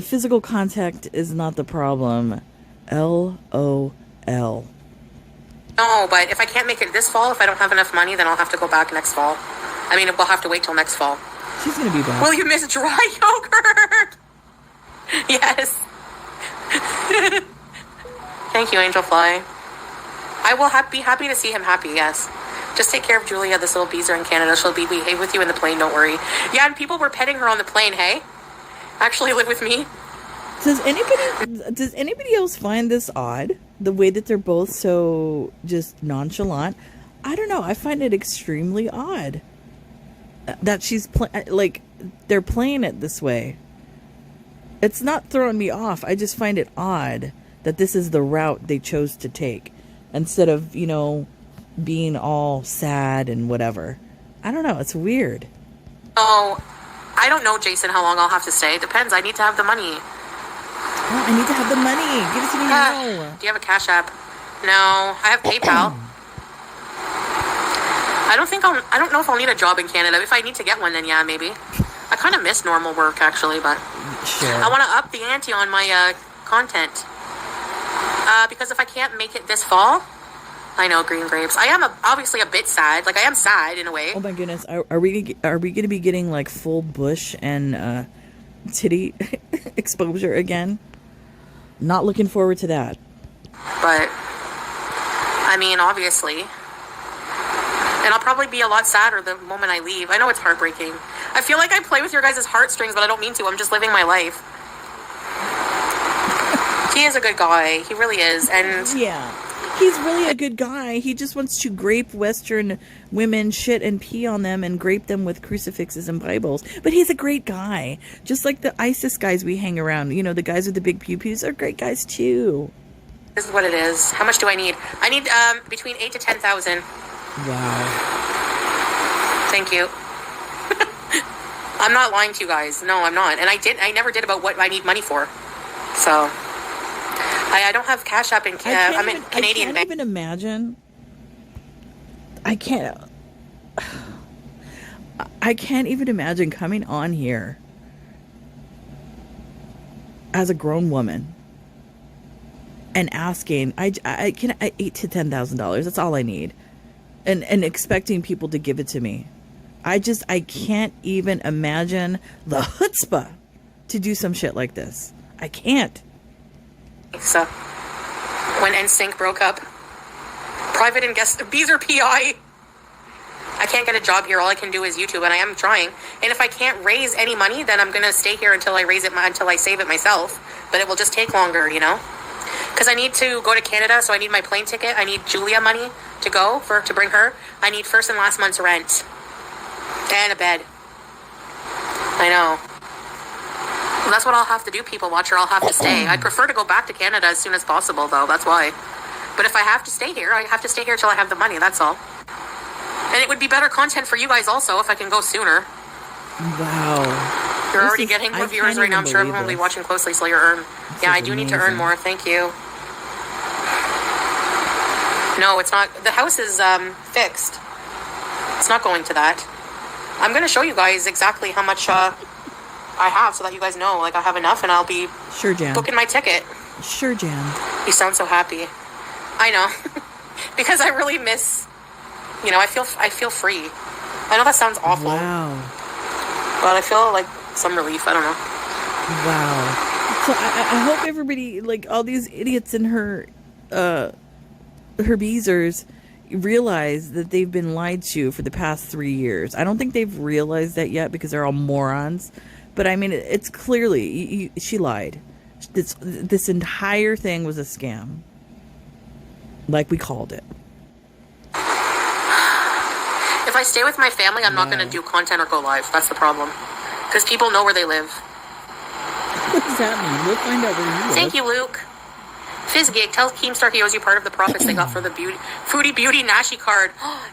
physical contact is not the problem. LOL. No, but if I can't make it this fall, if I don't have enough money, then I'll have to go back next fall. I mean, we'll have to wait till next fall. She's gonna be back. Will you miss dry yogurt? Yes. Thank you, Angelfly. I will be happy to see him happy, yes. Just take care of Julia, this little beezer in Canada. She'll behave with you in the plane, don't worry. Yeah, and people were petting her on the plane, hey? Actually live with me. Does anybody else find this odd? The way that they're both so just nonchalant? I don't know. I find it extremely odd that she's they're playing it this way. It's not throwing me off. I just find it odd that this is the route they chose to take instead of, you know, being all sad and whatever. I don't know. It's weird. Oh, I don't know, Jason, how long I'll have to stay. Depends. I need to have the money. Oh, I need to have the money. Give it to me now. Do you have a Cash App? No, I have PayPal. I don't know if I'll need a job in Canada. If I need to get one, then yeah, maybe. I kind of miss normal work, actually, but sure. I want to up the ante on my content. Because if I can't make it this fall, I know, green grapes. I am obviously a bit sad. Like, I am sad in a way. Oh my goodness. Are we going to be getting like full bush and titty exposure again? Not looking forward to that. But, I mean, obviously. And I'll probably be a lot sadder the moment I leave. I know it's heartbreaking. I feel like I play with your guys' heartstrings, but I don't mean to. I'm just living my life. He is a good guy. He really is. And yeah, he's really a good guy. He just wants to grape Western women, shit and pee on them, and grape them with crucifixes and Bibles. But he's a great guy. Just like the ISIS guys we hang around. You know, the guys with the big pew-pews are great guys too. This is what it is. How much do I need? I need between 8,000 to 10,000. Wow. Thank you. I'm not lying to you guys. No, I'm not. And I never did about what I need money for. So I don't have Cash App in Canadian I can't bank. even imagine. I can't even imagine coming on here as a grown woman and asking, I can $8,000 to $10,000. That's all I need, and expecting people to give it to me. I can't even imagine the chutzpah to do some shit like this. I can't. So when NSYNC broke up, private and guest Bees or PI. I can't get a job here. All I can do is YouTube, and I am trying. And if I can't raise any money, then I'm gonna stay here until I until I save it myself. But it will just take longer, because I need to go to Canada, so I need my plane ticket. I need Julia money to go to bring her. I need first and last month's rent and a bed. I know. Well, that's what I'll have to do, people watcher. I'll have to stay. I'd prefer to go back to Canada as soon as possible, though. That's why. But if I have to stay here, I have to stay here till I have the money. That's all. And it would be better content for you guys also if I can go sooner. Wow. You're already getting more viewers right now. I'm sure everyone will be watching closely, so you earn. Yeah, I do need to earn more. Thank you. No, it's not. The house is fixed. It's not going to that. I'm going to show you guys exactly how much I have so that you guys know, like, I have enough, and I'll be booking my ticket. Sure, Jan. You sound so happy. I know. Because I really miss, I feel free. I know that sounds awful. Wow. But I feel like some relief. I don't know. Wow. So I hope everybody, like all these idiots in her beezers, realize that they've been lied to for the past 3 years. I don't think they've realized that yet because they're all morons. But I mean, it's clearly she lied. This entire thing was a scam, like we called it. If I stay with my family, I'm not going to do content or go live. That's the problem. Because people know where they live. What does that mean? We'll find out where you live. Thank you, Luke. Fizzgig, tell Keemstar he owes you part of the profits they got for the Foodie Beauty Nashi card.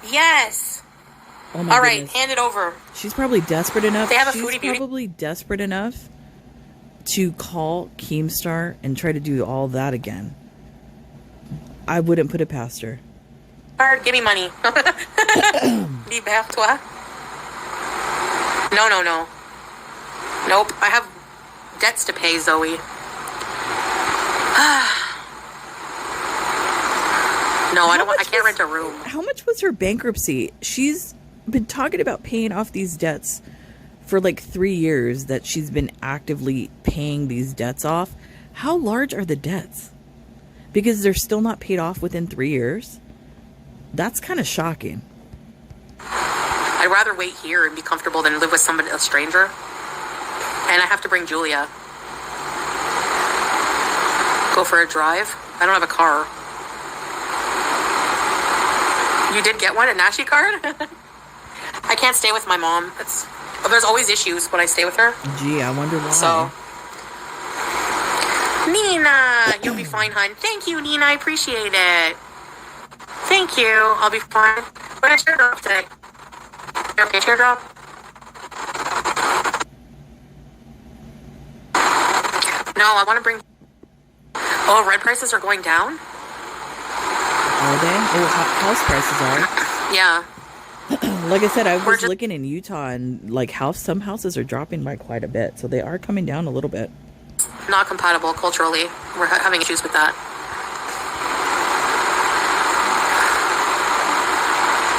Yes. Oh my All right, goodness. hand it over. She's probably desperate enough. They have a She's Foodie Beauty. probably desperate enough to call Keemstar and try to do all that again. I wouldn't put it past her. Card, give me money. Libère-toi. No. Nope, I have debts to pay, Zoe. No, I can't rent a room. How much was her bankruptcy? She's been talking about paying off these debts for like 3 years, that she's been actively paying these debts off. How large are the debts? Because they're still not paid off within 3 years? That's kind of shocking. I'd rather wait here and be comfortable than live with a stranger. And I have to bring Julia. Go for a drive. I don't have a car. You did get one, a Nashi card? I can't stay with my mom. There's always issues when I stay with her. Gee, I wonder why. So, Nina, you'll be fine, hon. Thank you, Nina. I appreciate it. Thank you. I'll be fine. What did I teardrop today? Okay, teardrop. No, I want to bring... Oh, red prices are going down? Are they? Oh, house prices are. Yeah. Like I said, I was looking in Utah, and like some houses are dropping by quite a bit, so they are coming down a little bit. Not compatible culturally. We're having issues with that.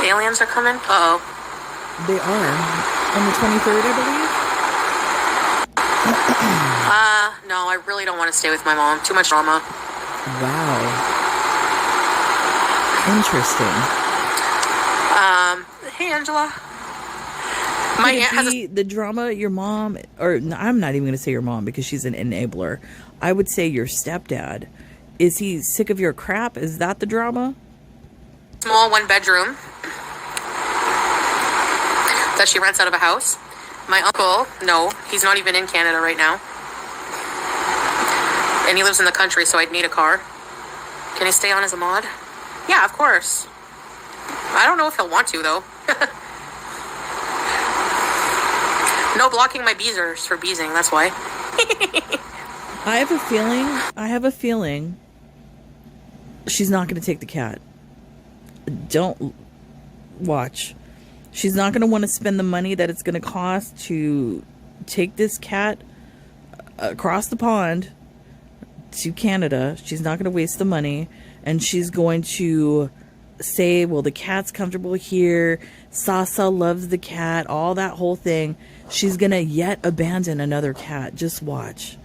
Aliens are coming? Uh-oh. They are. On the 23rd, I believe? No, I really don't want to stay with my mom. Too much drama. Wow. Interesting. Hey, Angela. My aunt has the drama your mom, or no, I'm not even going to say your mom because she's an enabler. I would say your stepdad. Is he sick of your crap? Is that the drama? Small 1-bedroom that she rents out of a house. My uncle, no, he's not even in Canada right now. And he lives in the country, so I'd need a car. Can he stay on as a mod? Yeah, of course. I don't know if he'll want to, though. No blocking my beezers for beezing, that's why. I have a feeling she's not going to take the cat. Don't watch. She's not going to want to spend the money that it's going to cost to take this cat across the pond to Canada. She's not going to waste the money, and she's going to say, well, the cat's comfortable here. Sasa loves the cat, all that whole thing. She's going to yet abandon another cat. Just watch.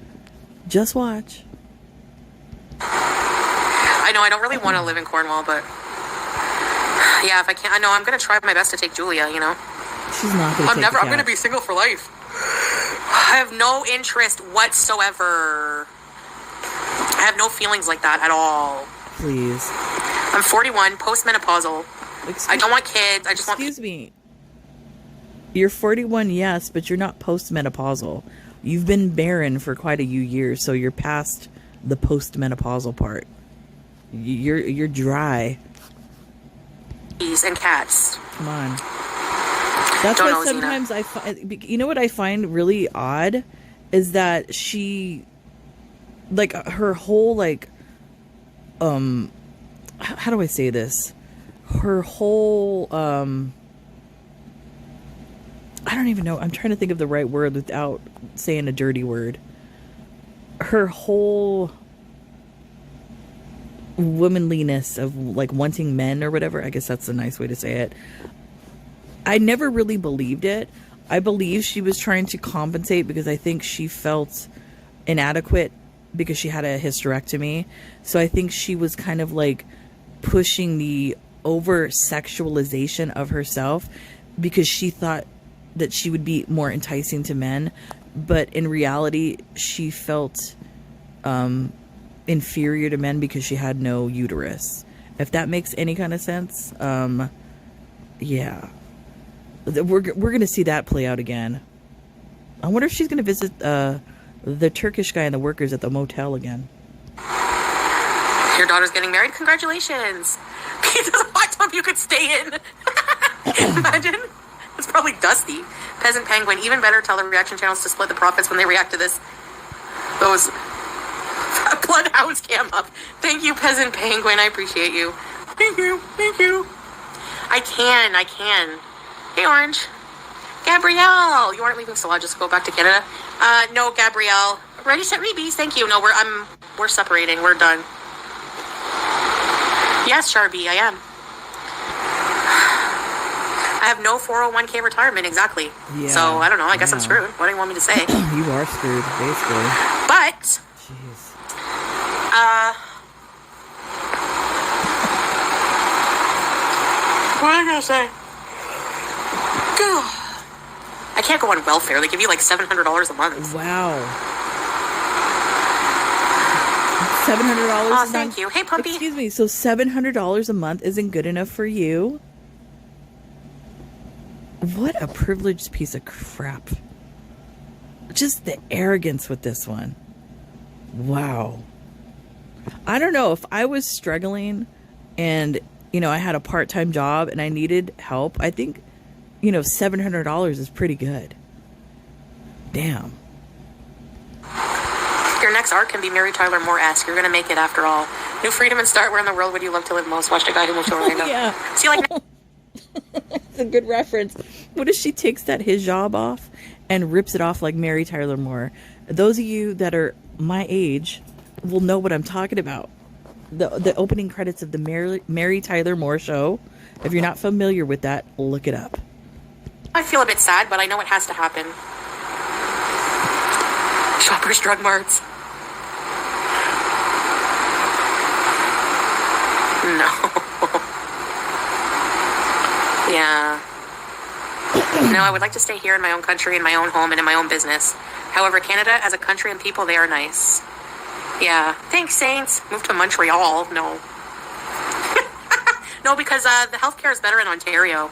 Just watch. I know I don't really want to live in Cornwall, but yeah, if I can't, I know I'm going to try my best to take Julia, you know. She's not going to take the cat. I'm going to be single for life. I have no interest whatsoever. I have no feelings like that at all. Please. I'm 41, postmenopausal. I don't want kids. I just want... Excuse me. You're 41, yes, but you're not postmenopausal. You've been barren for quite a few years, so you're past the postmenopausal part. You're dry. And cats. Come on. That's why sometimes I find... You know what I find really odd? Is that she... Like, her whole, like... How do I say this? Her whole... I don't even know. I'm trying to think of the right word without saying a dirty word. Her whole womanliness of like wanting men or whatever. I guess that's a nice way to say it. I never really believed it. I believe she was trying to compensate because I think she felt inadequate because she had a hysterectomy. So I think she was kind of like pushing the over sexualization of herself because she thought that she would be more enticing to men, but in reality she felt inferior to men because she had no uterus, if that makes any kind of sense. Yeah, we're gonna see that play out again. I wonder if she's gonna visit the Turkish guy and the workers at the motel again. Your daughter's getting married? Congratulations. There's a hot tub you could stay in. Imagine. It's probably dusty. Peasant Penguin, even better, tell the reaction channels to split the profits when they react to this. Those bloodhounds cam up. Thank you, Peasant Penguin. I appreciate you. Thank you. I can. Hey, Orange. Gabrielle. You aren't leaving still. I'll just go back to Canada. No, Gabrielle. Ready, set, rebees. Thank you. No, we're separating. We're done. Yes, Sharby, I am. I have no 401k retirement, exactly. Yeah, so, I don't know. I guess I'm screwed. What do you want me to say? You are screwed, basically. But, jeez. What am I going to say? I can't go on welfare. They give you like $700 a month. Wow. $700? Oh, thank you. Hey, Pumpy. Excuse me. So $700 a month isn't good enough for you? What a privileged piece of crap. Just the arrogance with this one. Wow. I don't know. If I was struggling and, you know, I had a part-time job and I needed help, I think, you know, $700 is pretty good. Damn. Your next art can be Mary Tyler Moore-esque. You're going to make it after all. New freedom and start. Where in the world would you love to live most? Watch the guy who moved to Orlando. Yeah. See, like... That's a good reference. What if she takes that hijab off and rips it off like Mary Tyler Moore? Those of you that are my age will know what I'm talking about. The opening credits of the Mary Tyler Moore show. If you're not familiar with that, look it up. I feel a bit sad, but I know it has to happen. Shoppers Drug Marts. No. Yeah. No, I would like to stay here in my own country, in my own home, and in my own business. However, Canada, as a country and people, they are nice. Yeah. Thanks, Saints. Move to Montreal. No. No, because the healthcare is better in Ontario.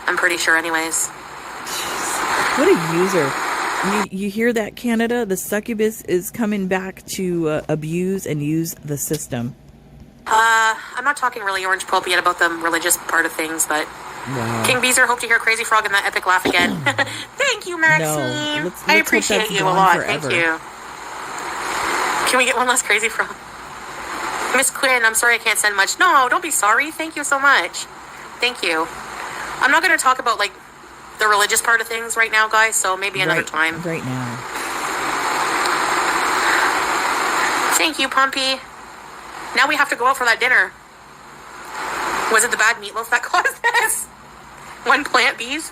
I'm pretty sure anyways. What a user. You hear that, Canada? The succubus is coming back to abuse and use the system. I'm not talking really orange pulp yet about the religious part of things, but Wow. King Beezer, hope to hear Crazy Frog and that epic laugh again. Thank you, Maxine. No, let's I hope appreciate that's you a gone lot. forever. Thank you. Can we get one last Crazy Frog? Miss Quinn, I'm sorry I can't send much. No, don't be sorry. Thank you so much. Thank you. I'm not going to talk about, like, the religious part of things right now, guys, so maybe another time. Right now. Thank you, Pumpy. Now we have to go out for that dinner. Was it the bad meatloaf that caused this? One plant bees?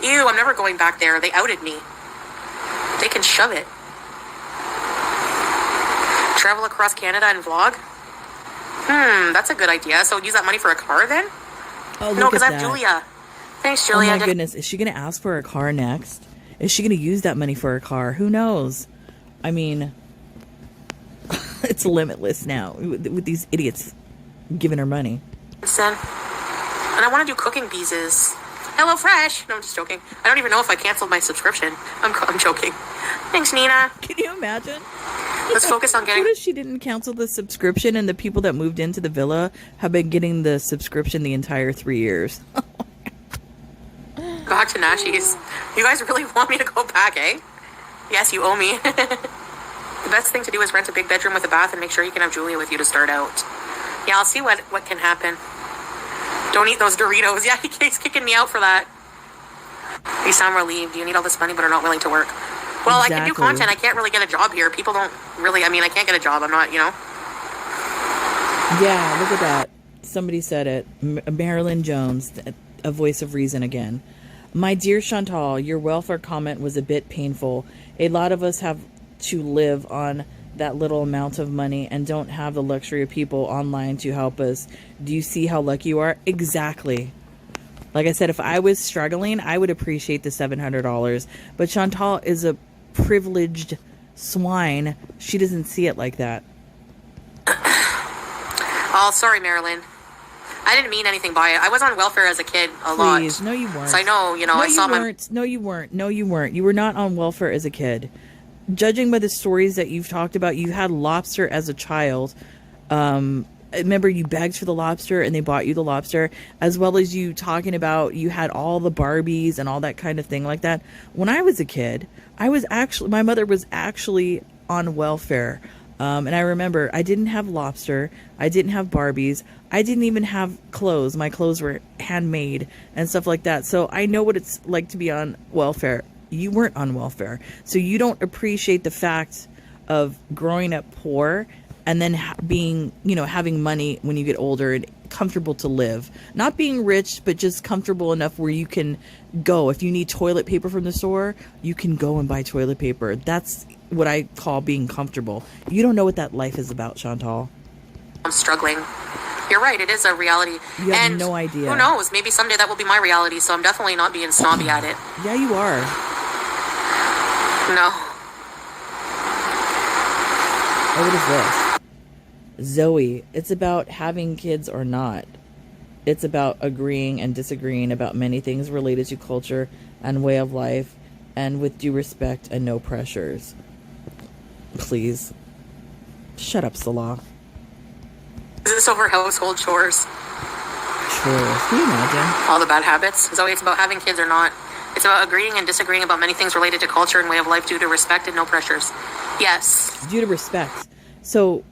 Ew, I'm never going back there. They outed me. They can shove it. Travel across Canada and vlog? That's a good idea. So use that money for a car then? Oh, no, because I have Julia. Thanks, Julia. Oh my goodness. Is she going to ask for a car next? Is she going to use that money for a car? Who knows? I mean, it's limitless now with these idiots giving her money. Listen, and I want to do cooking beezes. Hello Fresh. No, I'm just joking. I don't even know if I canceled my subscription. I'm joking. Thanks, Nina. Can you imagine? Let's focus on getting... What if she didn't cancel the subscription and the people that moved into the villa have been getting the subscription the entire 3 years? Back to Nashi's. You guys really want me to go back, eh? Yes, you owe me. The best thing to do is rent a big bedroom with a bath and make sure you can have Julia with you to start out. Yeah, I'll see what can happen. Don't eat those Doritos. Yeah, he's kicking me out for that. You sound relieved. You need all this money but are not willing to work. Well, exactly. I can do content. I can't really get a job here. People don't really... I mean, I can't get a job. I'm not, Yeah, look at that. Somebody said it. Marilyn Jones, a voice of reason again. My dear Chantal, your welfare comment was a bit painful. A lot of us have to live on that little amount of money and don't have the luxury of people online to help us. Do you see how lucky you are? Exactly. Like I said, if I was struggling, I would appreciate the $700. But Chantal is a privileged swine. She doesn't see it like that. Oh, sorry, Marilyn. I didn't mean anything by it. I was on welfare as a kid a lot. Please, no you weren't. So I know, I saw my... No, you weren't. No, you weren't. You were not on welfare as a kid. Judging by the stories that you've talked about, you had lobster as a child. Remember, you begged for the lobster and they bought you the lobster, as well as you talking about you had all the Barbies and all that kind of thing like that. When I was a kid, my mother was actually on welfare. And I remember I didn't have lobster. I didn't have Barbies. I didn't even have clothes. My clothes were handmade and stuff like that. So I know what it's like to be on welfare. You weren't on welfare. So you don't appreciate the fact of growing up poor and then being, having money when you get older and comfortable to live. Not being rich, but just comfortable enough where you can go. If you need toilet paper from the store, you can go and buy toilet paper. That's what I call being comfortable. You don't know what that life is about, Chantal. I'm struggling. You're right, it is a reality. You have no idea. Who knows? Maybe someday that will be my reality, so I'm definitely not being snobby at it. Yeah, you are. No. Oh, what is this? Zoe, it's about having kids or not. It's about agreeing and disagreeing about many things related to culture and way of life, and with due respect and no pressures. Please. Shut up, Salah. Is this over household chores? Chores. Can you imagine? All the bad habits. Zoe, it's about having kids or not. It's about agreeing and disagreeing about many things related to culture and way of life due to respect and no pressures. Yes. Due to respect. So,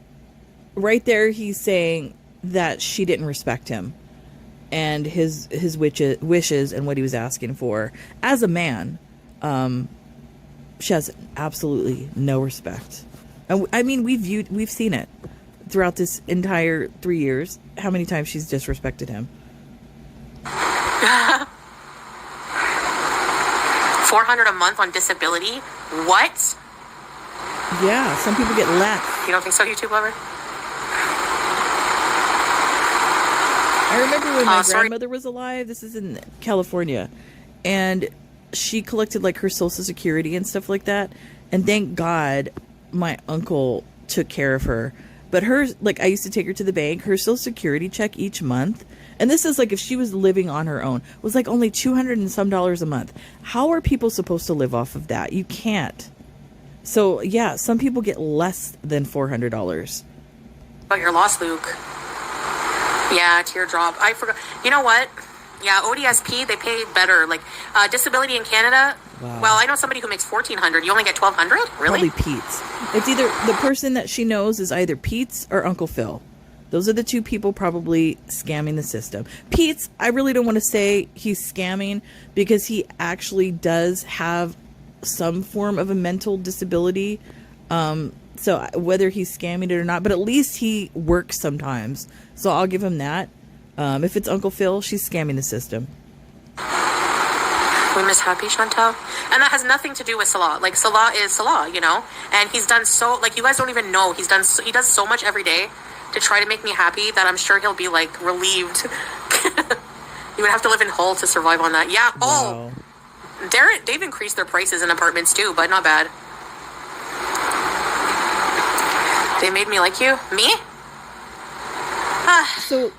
right there, he's saying that she didn't respect him and his wishes and what he was asking for. As a man, she has absolutely no respect. And I mean, we've seen it throughout this entire 3 years. How many times she's disrespected him? $400 a month on disability? What? Yeah, some people get less. You don't think so, YouTube lover? I remember when my grandmother was alive. This is in California, and she collected like her Social Security and stuff like that. And thank God my uncle took care of her. But her, like, I used to take her to the bank. Her Social Security check each month, and this is like if she was living on her own, was like only $200 and some a month. How are people supposed to live off of that? You can't. So yeah, some people get less than $400. About your loss, Luke. Yeah, teardrop. I forgot. You know what? Yeah, ODSP, they pay better. Like, disability in Canada, Wow. well, I know somebody who makes $1,400. You only get $1,200? Really? Probably Pete's. It's either the person that she knows is either Pete's or Uncle Phil. Those are the two people probably scamming the system. Pete's, I really don't want to say he's scamming because he actually does have some form of a mental disability. So whether he's scamming it or not, but at least he works sometimes. So I'll give him that. If it's Uncle Phil, she's scamming the system. We miss Happy, Chantal. And that has nothing to do with Salah. Like, Salah is Salah, you know? And he's done so, like, you guys don't even know. He does so much every day to try to make me happy that I'm sure he'll be, like, relieved. You would have to live in Hull to survive on that. Yeah. Wow. Oh, they've increased their prices in apartments too, but not bad. They made me like you. Me? So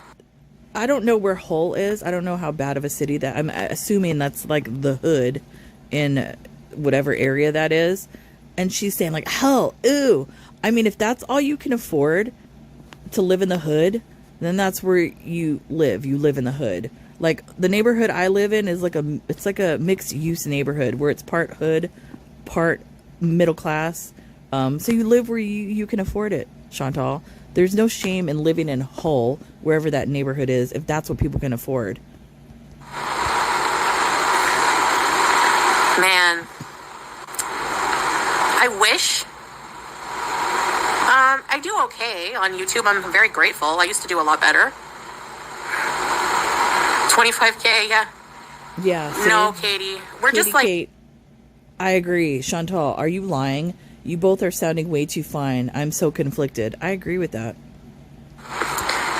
I don't know where Hull is. I don't know how bad of a city that. I'm assuming that's like the hood in whatever area that is. And she's saying like, Hull, ooh. I mean, if that's all you can afford to live in the hood, then that's where you live. You live in the hood. Like the neighborhood I live in is like a mixed use neighborhood where it's part hood, part middle class. So you live where you can afford it, Chantal. There's no shame in living in Hull, wherever that neighborhood is, if that's what people can afford. Man, I wish. I do okay on YouTube. I'm very grateful. I used to do a lot better. 25K, yeah. Yeah. Same. No, Katie. We're just like... Kate, I agree. Chantal, are you lying? You both are sounding way too fine. I'm so conflicted. I agree with that.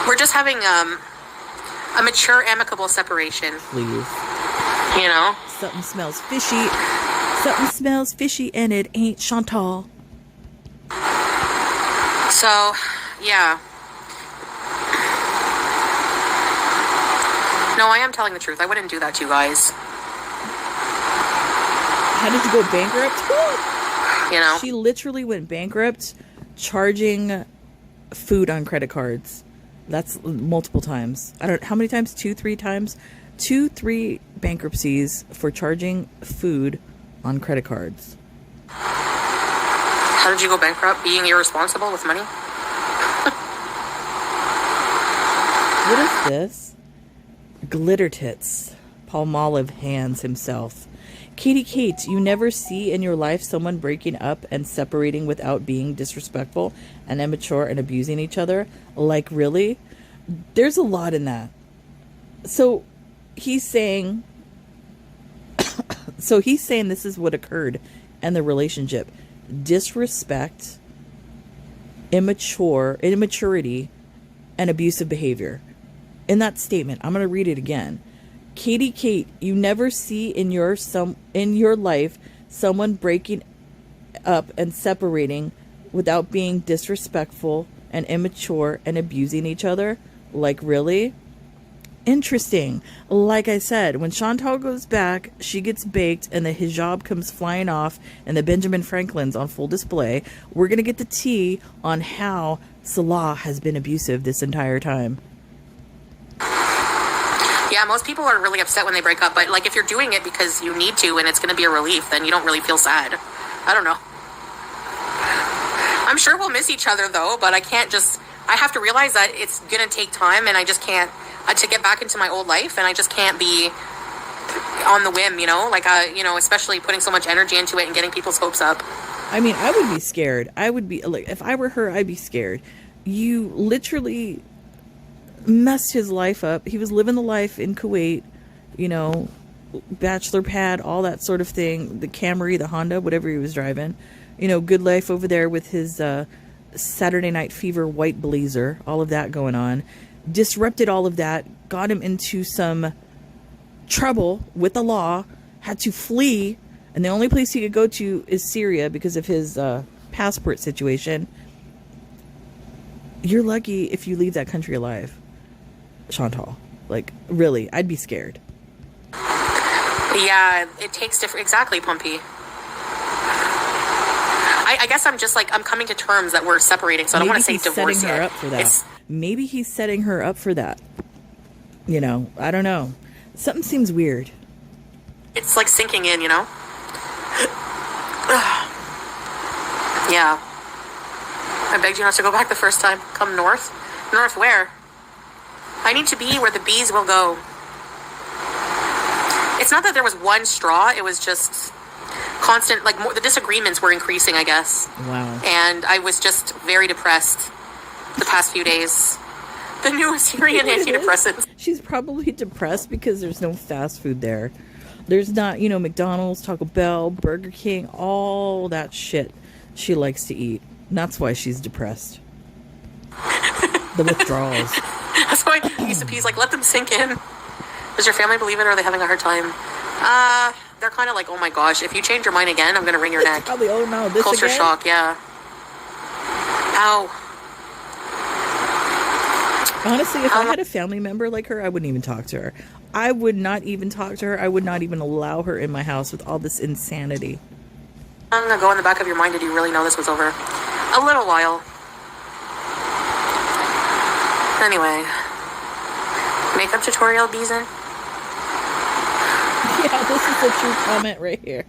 We're just having a mature, amicable separation. Please. You know? Something smells fishy. Something smells fishy and it ain't Chantal. So, yeah. No, I am telling the truth. I wouldn't do that to you guys. How did you go bankrupt? You know? She literally went bankrupt charging food on credit cards. That's multiple times. I don't how many times? 2-3 times? 2-3 bankruptcies for charging food on credit cards. How did you go bankrupt? Being irresponsible with money? What is this? Glitter tits. Palmolive hands himself. Katie Kate, you never see in your life someone breaking up and separating without being disrespectful and immature and abusing each other? Like, really? There's a lot in that. So he's saying this is what occurred in the relationship. Disrespect, immaturity, and abusive behavior. In that statement, I'm going to read it again. Katie Kate, you never see in your life someone breaking up and separating without being disrespectful and immature and abusing each other? Like, really? Interesting. Like I said, when Chantal goes back, she gets baked and the hijab comes flying off and the Benjamin Franklin's on full display. We're going to get the tea on how Salah has been abusive this entire time. Yeah, most people are really upset when they break up, but like if you're doing it because you need to and it's going to be a relief, then you don't really feel sad. I don't know. I'm sure we'll miss each other though, but I have to realize that it's going to take time and I just can't, to get back into my old life, and I just can't be on the whim, you know, like, especially putting so much energy into it and getting people's hopes up. I mean, I would be scared. I would be, like, if I were her, I'd be scared. You literally messed his life up. He was living the life in Kuwait, you know, bachelor pad, all that sort of thing. The Camry, the Honda, whatever he was driving. You know, good life over there with his Saturday Night Fever white blazer, all of that going on. Disrupted all of that, got him into some trouble with the law, had to flee, and the only place he could go to is Syria because of his passport situation. You're lucky if you leave that country alive, Chantal. Like, really, I'd be scared. Yeah, it takes different... Exactly, Pumpy. I guess I'm just like, I'm coming to terms that we're separating, so I don't want to say divorce yet. Maybe he's setting her up for that. You know, I don't know. Something seems weird. It's like sinking in, you know? Yeah. I begged you not to go back the first time. Come north. North where? I need to be where the bees will go. It's not that there was one straw. It was just constant, like, the disagreements were increasing, I guess. Wow. And I was just very depressed the past few days. The new Assyrian antidepressants. She's probably depressed because there's no fast food there. There's not, you know, McDonald's, Taco Bell, Burger King, all that shit she likes to eat. And that's why she's depressed. The withdrawals. That's why P's like, let them sink in. Does your family believe it, or are they having a hard time? They're kind of like, oh my gosh, if you change your mind again, I'm going to wring your neck. Probably, oh no, this Culture again? shock, yeah. Ow. Honestly, if I had a family member like her, I wouldn't even talk to her. I would not even talk to her. I would not even allow her in my house with all this insanity. I'm going to go in the back of your mind. Did you really know this was over? A little while. Anyway. Makeup tutorial, Beeson? Yeah, this is a true comment right here.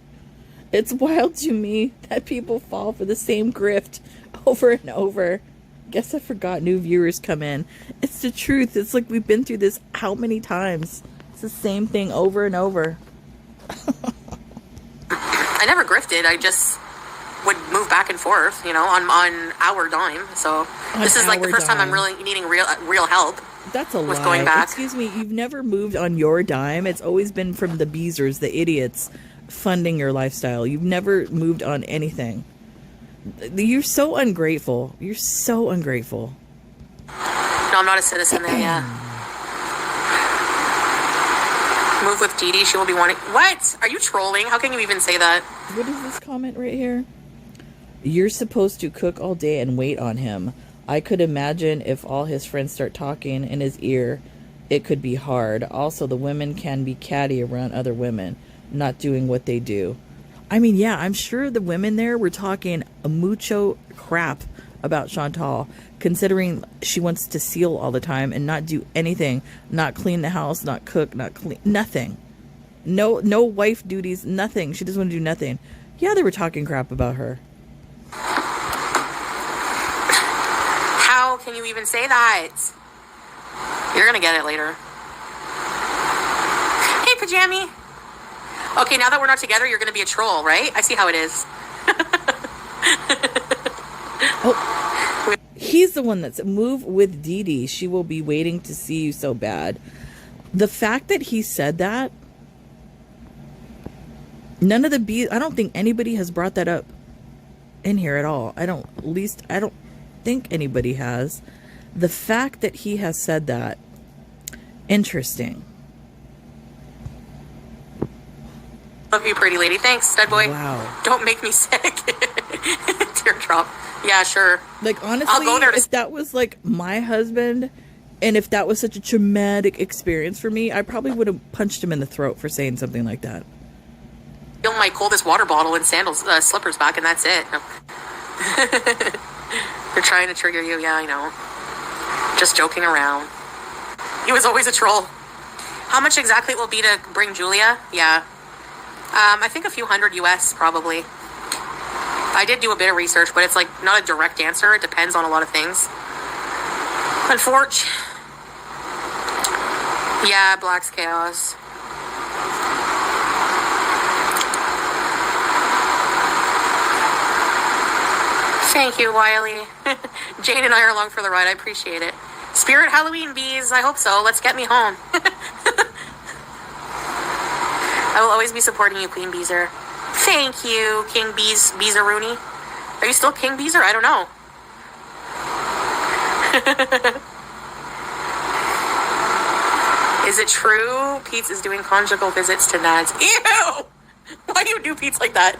It's wild to me that people fall for the same grift over and over. Guess I forgot new viewers come in. It's the truth. It's like we've been through this how many times? It's the same thing over and over. I never grifted. I just would move back and forth, you know, on our dime. So this is like the first time I'm really needing real help. That's a lie. Going back. Excuse me, you've never moved on your dime. It's always been from the beezers, the idiots, funding your lifestyle. You've never moved on anything. You're so ungrateful. You're so ungrateful. No, I'm not a citizen there yet. Move with Dee Dee. She will be wanting... What? Are you trolling? How can you even say that? What is this comment right here? You're supposed to cook all day and wait on him. I could imagine if all his friends start talking in his ear, it could be hard. Also, the women can be catty around other women, not doing what they do. I mean, yeah, I'm sure the women there were talking mucho crap about Chantal, considering she wants to seal all the time and not do anything, not clean the house, not cook, not clean, nothing. No wife duties, nothing. She doesn't want to do nothing. Yeah, they were talking crap about her. How can you even say that? You're gonna get it later. Hey, Pajami. Okay, now that we're not together, you're gonna be a troll, right? I see how it is. Oh, he's the one that's move with Dee Dee. She will be waiting to see you so bad. The fact that he said that, none of the bees, I don't think anybody has brought that up in here at all. I don't think anybody has. The fact that he has said that, interesting. Love you, pretty lady. Thanks, stud boy. Wow. Don't make me sick. Teardrop. Yeah, sure. Like, honestly, I'll go there if that was like my husband, and if that was such a traumatic experience for me, I probably would have punched him in the throat for saying something like that. Fill my coldest water bottle and sandals, slippers back, and that's it. No. They're trying to trigger you. Yeah, I know. Just joking around. He was always a troll. How much exactly it will be to bring Julia? Yeah. I think a few hundred US, probably. I did do a bit of research, but it's like not a direct answer. It depends on a lot of things. Unfortunately. Yeah, Black's Chaos. Thank you, Wiley. Jane and I are along for the ride. I appreciate it. Spirit Halloween bees. I hope so. Let's get me home. I will always be supporting you, Queen Beezer. Thank you, King Beezerooney. Are you still King Beezer? I don't know. Is it true Pete's is doing conjugal visits to Nads? Ew! Why do you do Pete's like that?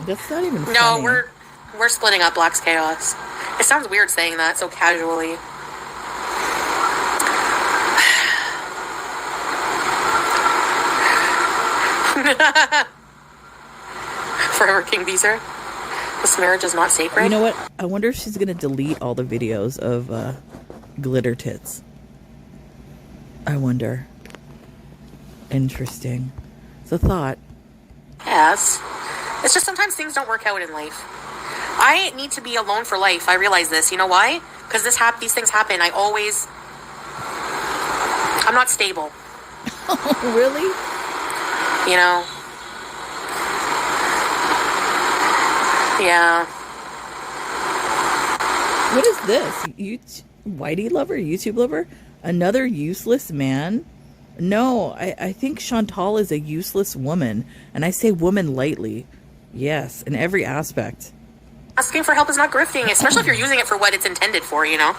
That's not even funny. No, we're splitting up Black's Chaos. It sounds weird saying that so casually. Forever King Beezer. This marriage is not sacred. You know what? I wonder if she's gonna delete all the videos of glitter tits. I wonder. Interesting. It's a thought. Yes. It's just sometimes things don't work out in life. I need to be alone for life. I realize this. You know why? Because these things happen. I'm not stable. Really? You know? Yeah. What is this? Whitey lover? YouTube lover? Another useless man? No, I think Chantal is a useless woman. And I say woman lightly. Yes, in every aspect. Asking for help is not grifting, especially if you're using it for what it's intended for, you know?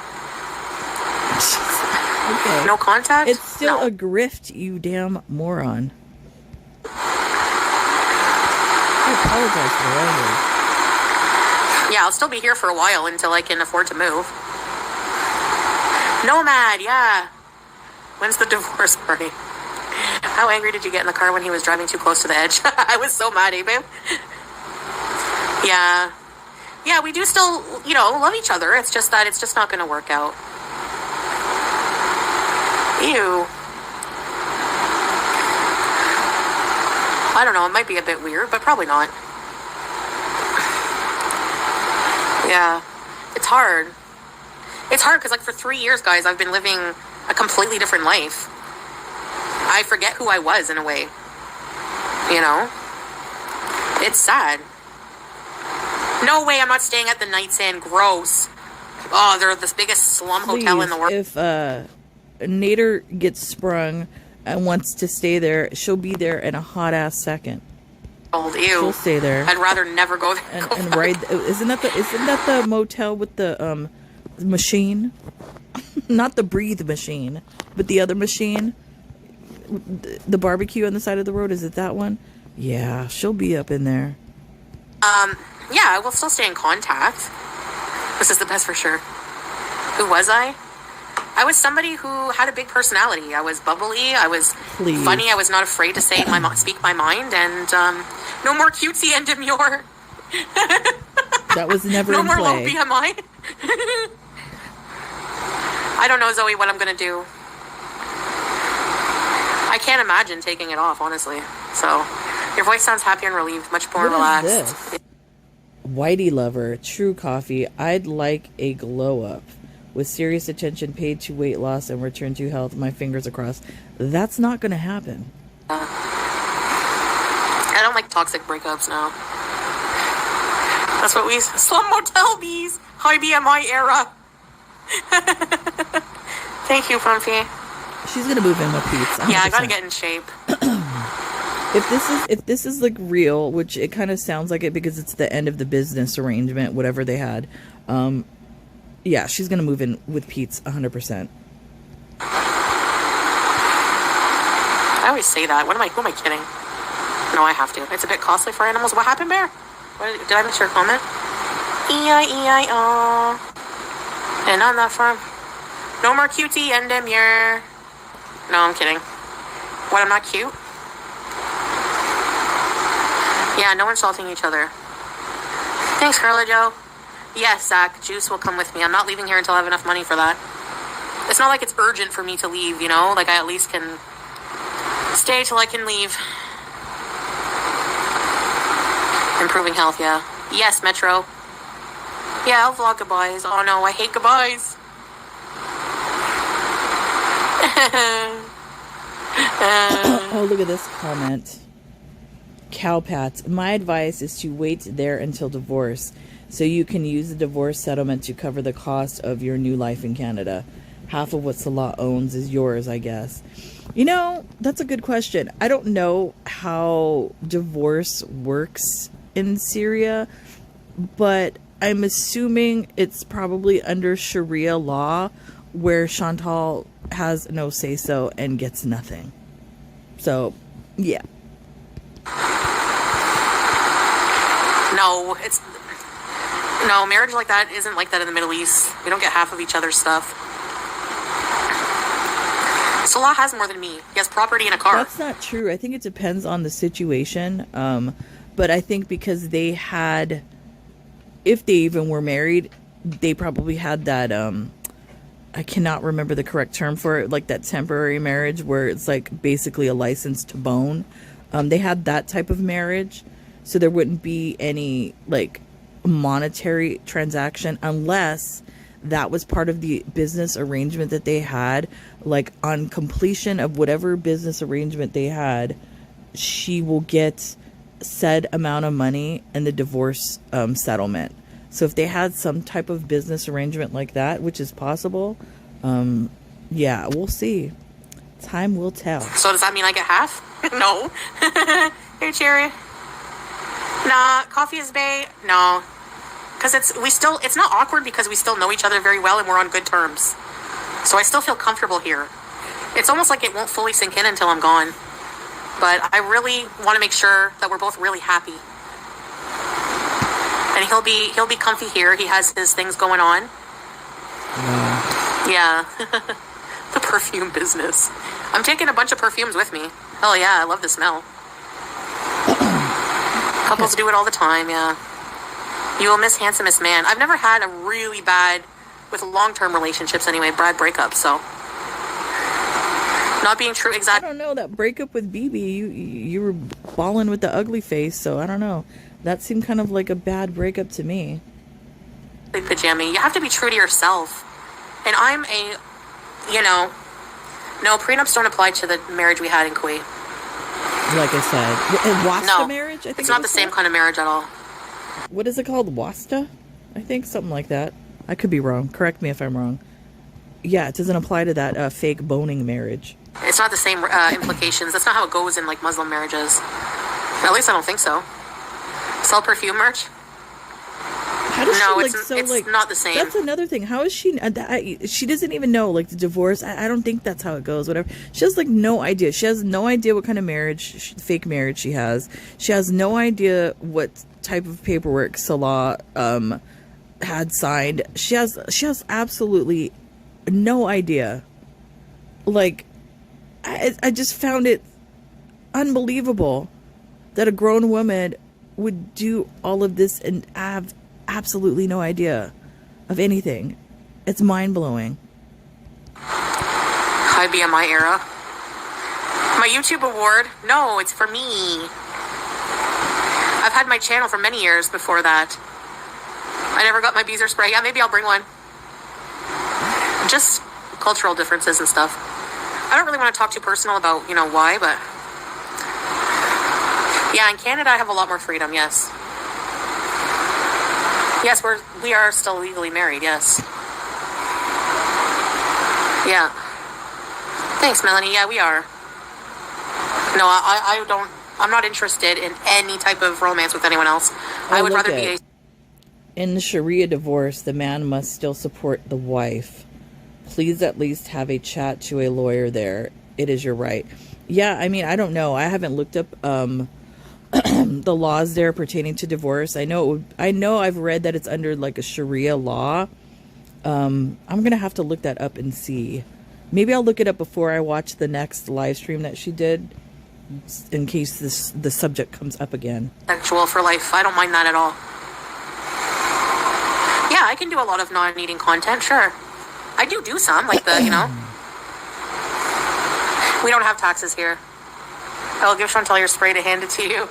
Okay. No contact? It's still a grift, you damn moron. I apologize for the language. Yeah, I'll still be here for a while until I can afford to move. Nomad, yeah. When's the divorce party? How angry did you get in the car when he was driving too close to the edge? I was so mad, babe. Yeah. Yeah, we do still, love each other. It's just that it's just not going to work out. Ew. I don't know. It might be a bit weird, but probably not. Yeah. It's hard. It's hard because, for 3 years, guys, I've been living a completely different life. I forget who I was in a way. You know? It's sad. No way I'm not staying at the Knights Inn. Gross. Oh, they're the biggest slum hotel in the world. If Nader gets sprung and wants to stay there, she'll be there in a hot-ass second. Ew. She'll stay there. I'd rather never go there. And ride. Isn't that the motel with the machine? Not the breathe machine, but the other machine. The barbecue on the side of the road. Is it that one? Yeah, she'll be up in there. Yeah, we'll still stay in contact. This is the best for sure. Who was I? I was somebody who had a big personality. I was bubbly. I was funny. I was not afraid to speak my mind. And no more cutesy and demure. That was never no in more play. low BMI. I don't know, Zoe, what I'm going to do. I can't imagine taking it off, honestly. So, your voice sounds happy and relieved, much more relaxed. What is this? Whitey lover, true coffee. I'd like a glow up with serious attention paid to weight loss and return to health. My fingers across. That's not going to happen. I don't like toxic breakups now. That's what we slum motel bees. High BMI era. Thank you, Pumpy. She's gonna move in with Pete's. 100%. Yeah, I gotta get in shape. If this is like real, which it kind of sounds like it because it's the end of the business arrangement, whatever they had. Yeah, she's gonna move in with Pete's 100%. I always say that. Who am I kidding? No, I have to. It's a bit costly for animals. What happened, Bear? Did I miss your comment? E-I-E-I-O. And on that farm. No more cutie and demure. No, I'm kidding. What, I'm not cute? Yeah, no insulting each other. Thanks, Carla Joe. Yes, Zach, Juice will come with me. I'm not leaving here until I have enough money for that. It's not like it's urgent for me to leave, you know? Like, I at least can stay till I can leave. Improving health, yeah. Yes, Metro. Yeah, I'll vlog goodbyes. Oh no, I hate goodbyes. Oh, look at this comment. Cowpats. My advice is to wait there until divorce, so you can use the divorce settlement to cover the cost of your new life in Canada. Half of what Salah owns is yours, I guess. You know, that's a good question. I don't know how divorce works in Syria, but I'm assuming it's probably under Sharia law, where Chantal has no say-so and gets nothing. So, yeah. No, marriage like that isn't like that in the Middle East. We don't get half of each other's stuff. Salah has more than me. He has property and a car. That's not true. I think it depends on the situation. But I think because they had, if they even were married, they probably had that I cannot remember the correct term for it, like that temporary marriage where it's like basically a license to bone. They had that type of marriage, so there wouldn't be any like monetary transaction unless that was part of the business arrangement that they had. Like on completion of whatever business arrangement they had, she will get said amount of money in the divorce settlement. So if they had some type of business arrangement like that, which is possible, yeah, we'll see. Time will tell. So does that mean I get half? No. Hey, Cherry. Nah, coffee is bae. No. Because it's not awkward because we still know each other very well and we're on good terms. So I still feel comfortable here. It's almost like it won't fully sink in until I'm gone. But I really want to make sure that we're both really happy. And he'll be comfy here. He has his things going on. Yeah. The perfume business. I'm taking a bunch of perfumes with me. Hell yeah, I love the smell. Couples do it all the time, yeah. You will miss handsomest man. I've never had a really bad, with long-term relationships anyway, bad breakup, so. Not being true exactly. I don't know, that breakup with BB, you were balling with the ugly face, so I don't know. That seemed kind of like a bad breakup to me. Pajama. You have to be true to yourself. And I'm no, prenups don't apply to the marriage we had in Kuwait. Like I said. Wasta marriage? I think it's not the same kind of marriage at all. What is it called? Wasta? I think something like that. I could be wrong. Correct me if I'm wrong. Yeah, it doesn't apply to that fake boning marriage. It's not the same implications. That's not how it goes in like Muslim marriages. At least I don't think so. Sell perfume merch? It's not the same. That's another thing. How is she? She doesn't even know like the divorce. I don't think that's how it goes. Whatever. She has like no idea. She has no idea what kind of fake marriage she has. She has no idea what type of paperwork Salah had signed. She has absolutely no idea. Like, I just found it unbelievable that a grown woman would do all of this and have absolutely no idea of anything. It's mind-blowing. High BMI era. My YouTube award? No, it's for me. I've had my channel for many years before that. I never got my beezer spray. Yeah, maybe I'll bring one. Just cultural differences and stuff. I don't really want to talk too personal about, why, but... Yeah, in Canada I have a lot more freedom, yes. Yes, we are still legally married, yes. Yeah. Thanks, Melanie. Yeah, we are. No, I'm not interested in any type of romance with anyone else. I would rather be a... In the Sharia divorce, the man must still support the wife. Please at least have a chat to a lawyer there. It is your right. Yeah, I mean, I don't know. I haven't looked up the laws there pertaining to divorce. I know I've read that it's under like a Sharia law. I'm gonna have to look that up and see. Maybe I'll look it up before I watch the next live stream that she did, in case the subject comes up again. Sexual for life. I don't mind that at all. Yeah, I can do a lot of non-eating content, sure. I do some, like the, We don't have taxes here. I'll give Chantal your spray to hand it to you.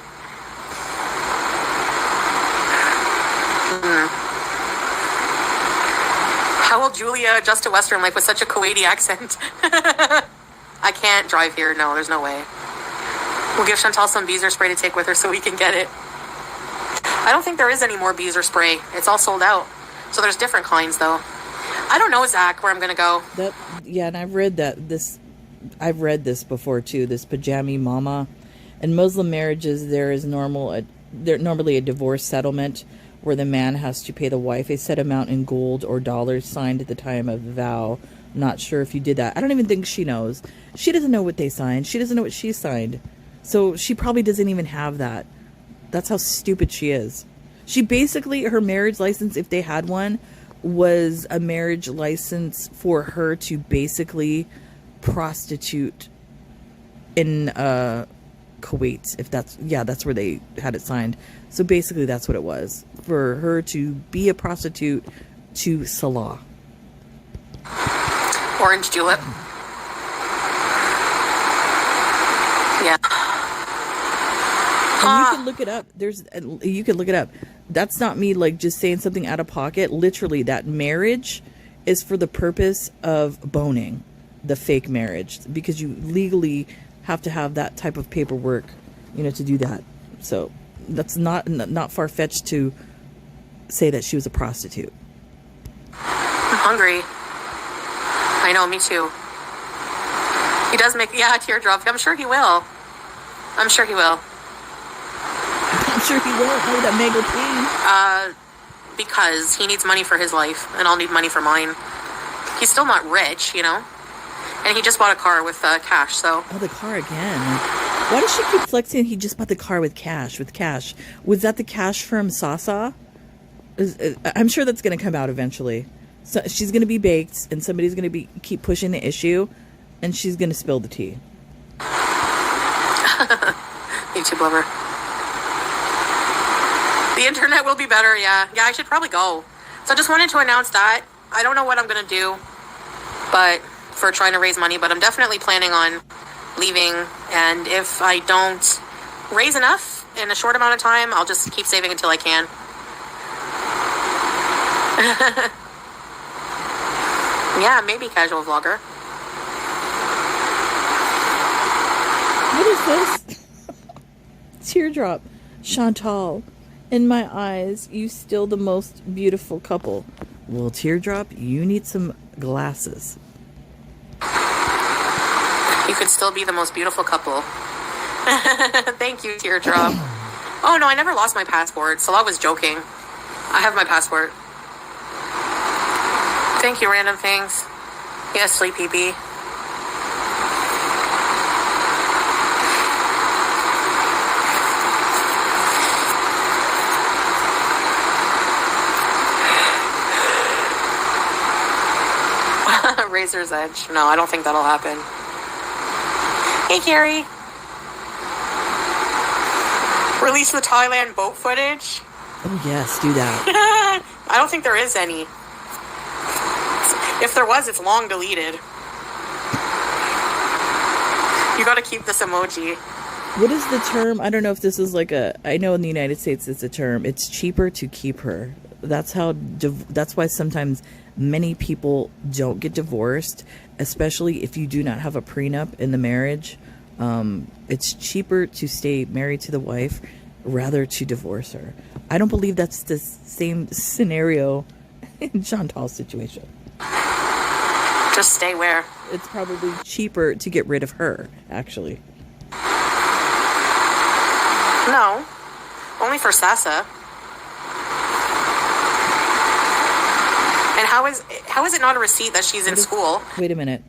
How will Julia adjust to Western life with such a Kuwaiti accent? I can't drive here. No, there's no way. We'll give Chantal some beezer spray to take with her so we can get it. I don't think there is any more beezer spray. It's all sold out. So there's different kinds, though. I don't know, Zach, where I'm going to go. And I've read I've read this before, too, this pajami mama. In Muslim marriages, there's normally a divorce settlement where the man has to pay the wife a set amount in gold or dollars signed at the time of the vow. Not sure if you did that. I don't even think she knows. She doesn't know what they signed. She doesn't know what she signed. So she probably doesn't even have that. That's how stupid she is. She basically, her marriage license, if they had one, was a marriage license for her to basically prostitute in Kuwait. That's where they had it signed. So basically that's what it was. For her to be a prostitute to Salah. Orange julep. Yeah. And you can look it up. You can look it up. That's not me like just saying something out of pocket. Literally, that marriage is for the purpose of boning, the fake marriage, because you legally have to have that type of paperwork, to do that. So that's not far-fetched to say that she was a prostitute. I'm hungry. I know, me too. He does make, teardrop. I'm sure he will. I'm sure he will. I'm sure he will. Oh, that mega pain. Because he needs money for his life, and I'll need money for mine. He's still not rich, And he just bought a car with cash, so. Oh, the car again. Why does she keep flexing? He just bought the car with cash. Was that the cash from Sasa? I'm sure that's going to come out eventually. So she's going to be baked, and somebody's going to keep pushing the issue, and she's going to spill the tea. YouTube lover. The internet will be better, yeah. Yeah, I should probably go. So I just wanted to announce that. I don't know what I'm going to do, but for trying to raise money, but I'm definitely planning on leaving, and if I don't raise enough in a short amount of time, I'll just keep saving until I can. Yeah, maybe casual vlogger. What is this? Teardrop. Chantal, in my eyes, you still the most beautiful couple. Well, Teardrop, you need some glasses. You could still be the most beautiful couple. Thank you, Teardrop. Oh, no, I never lost my passport, so I was joking. I have my passport. Thank you, random things. Yes, Sleepy Bee. Razor's Edge. No, I don't think that'll happen. Hey, Carrie. Release the Thailand boat footage. Oh, yes, do that. I don't think there is any. If there was, it's long deleted. You gotta keep this emoji. What is the term? I don't know if this is I know in the United States it's a term. It's cheaper to keep her. That's why sometimes many people don't get divorced, especially if you do not have a prenup in the marriage. It's cheaper to stay married to the wife rather to divorce her. I don't believe that's the same scenario in Chantal's situation. Just stay where? It's probably cheaper to get rid of her, actually. No. Only for Sasa. And how is it not a receipt that she's in school? Wait a minute.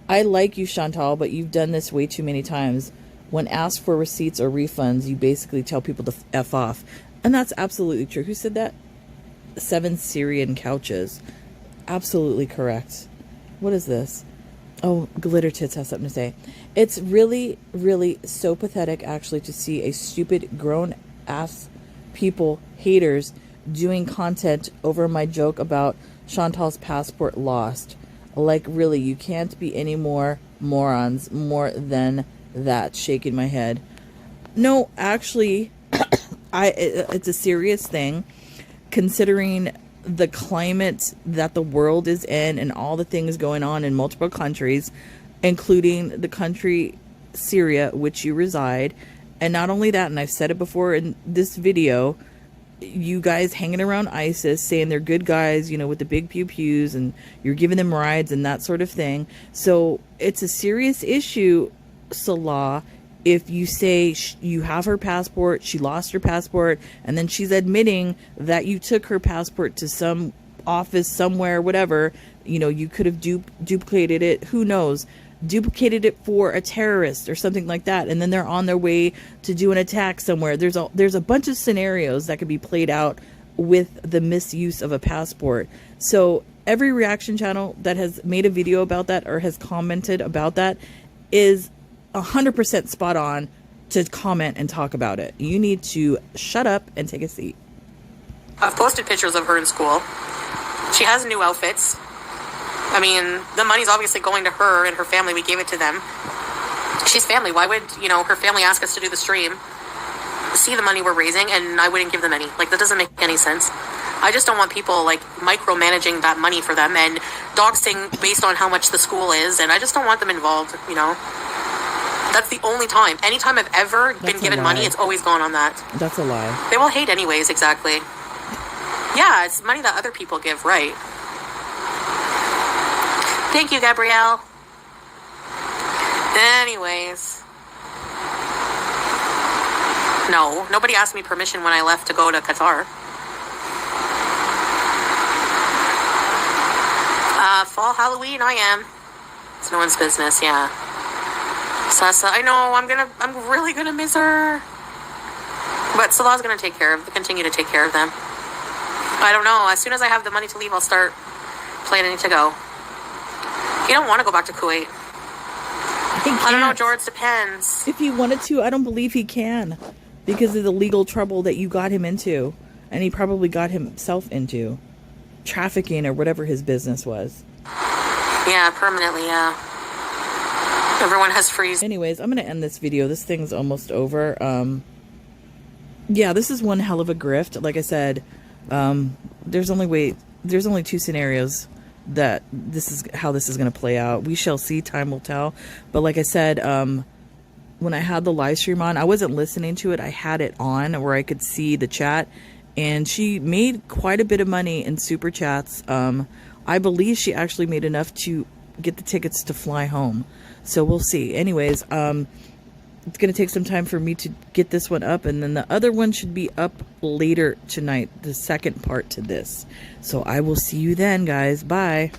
I like you, Chantal, but you've done this way too many times. When asked for receipts or refunds, you basically tell people to F off. And that's absolutely true. Who said that? 7 Syrian couches. Absolutely correct. What is this? Oh, Glitter Tits has something to say. It's really, really so pathetic, actually, to see a stupid, grown-ass people, haters, doing content over my joke about Chantal's passport lost. Like, really, you can't be any more morons more than that. Shaking my head. No, actually, it's a serious thing, considering the climate that the world is in and all the things going on in multiple countries, including the country Syria, which you reside. And not only that, and I've said it before in this video, you guys hanging around ISIS saying they're good guys, with the big pew-pews, and you're giving them rides and that sort of thing. So it's a serious issue, Salah, if you say you have her passport, she lost her passport, and then she's admitting that you took her passport to some office somewhere, whatever, you could have duplicated it, who knows, duplicated it for a terrorist or something like that, and then they're on their way to do an attack somewhere. There's a bunch of scenarios that could be played out with the misuse of a passport. So every reaction channel that has made a video about that or has commented about that is 100% spot on to comment and talk about it. You need to shut up and take a seat. I've posted pictures of her in school. She has new outfits. I mean, the money's obviously going to her and her family. We gave it to them. She's family. Why would, her family ask us to do the stream, see the money we're raising, and I wouldn't give them any? Like, that doesn't make any sense. I just don't want people, like, micromanaging that money for them and doxing based on how much the school is, and I just don't want them involved, That's the only time. Anytime I've ever been given money, it's always gone on that. That's a lie. They will hate anyways, exactly. Yeah, it's money that other people give, right? Thank you, Gabrielle. Anyways. No, nobody asked me permission when I left to go to Qatar. Fall Halloween, I am. It's no one's business, yeah. Sasa, I know, I'm really gonna miss her. But Salah's gonna continue to take care of them. I don't know, as soon as I have the money to leave, I'll start planning to go. You don't want to go back to Kuwait. I don't know, George, depends. If he wanted to, I don't believe he can. Because of the legal trouble that you got him into. And he probably got himself into. Trafficking or whatever his business was. Yeah, permanently, yeah. Everyone has freeze. Anyways, I'm going to end this video. This thing's almost over. Yeah, this is one hell of a grift. Like I said, there's only two scenarios that this is how this is going to play out. We shall see. Time will tell. But like I said, when I had the live stream on, I wasn't listening to it. I had it on where I could see the chat. And she made quite a bit of money in super chats. I believe she actually made enough to get the tickets to fly home. So we'll see. Anyways, it's going to take some time for me to get this one up. And then the other one should be up later tonight, the second part to this. So I will see you then, guys. Bye.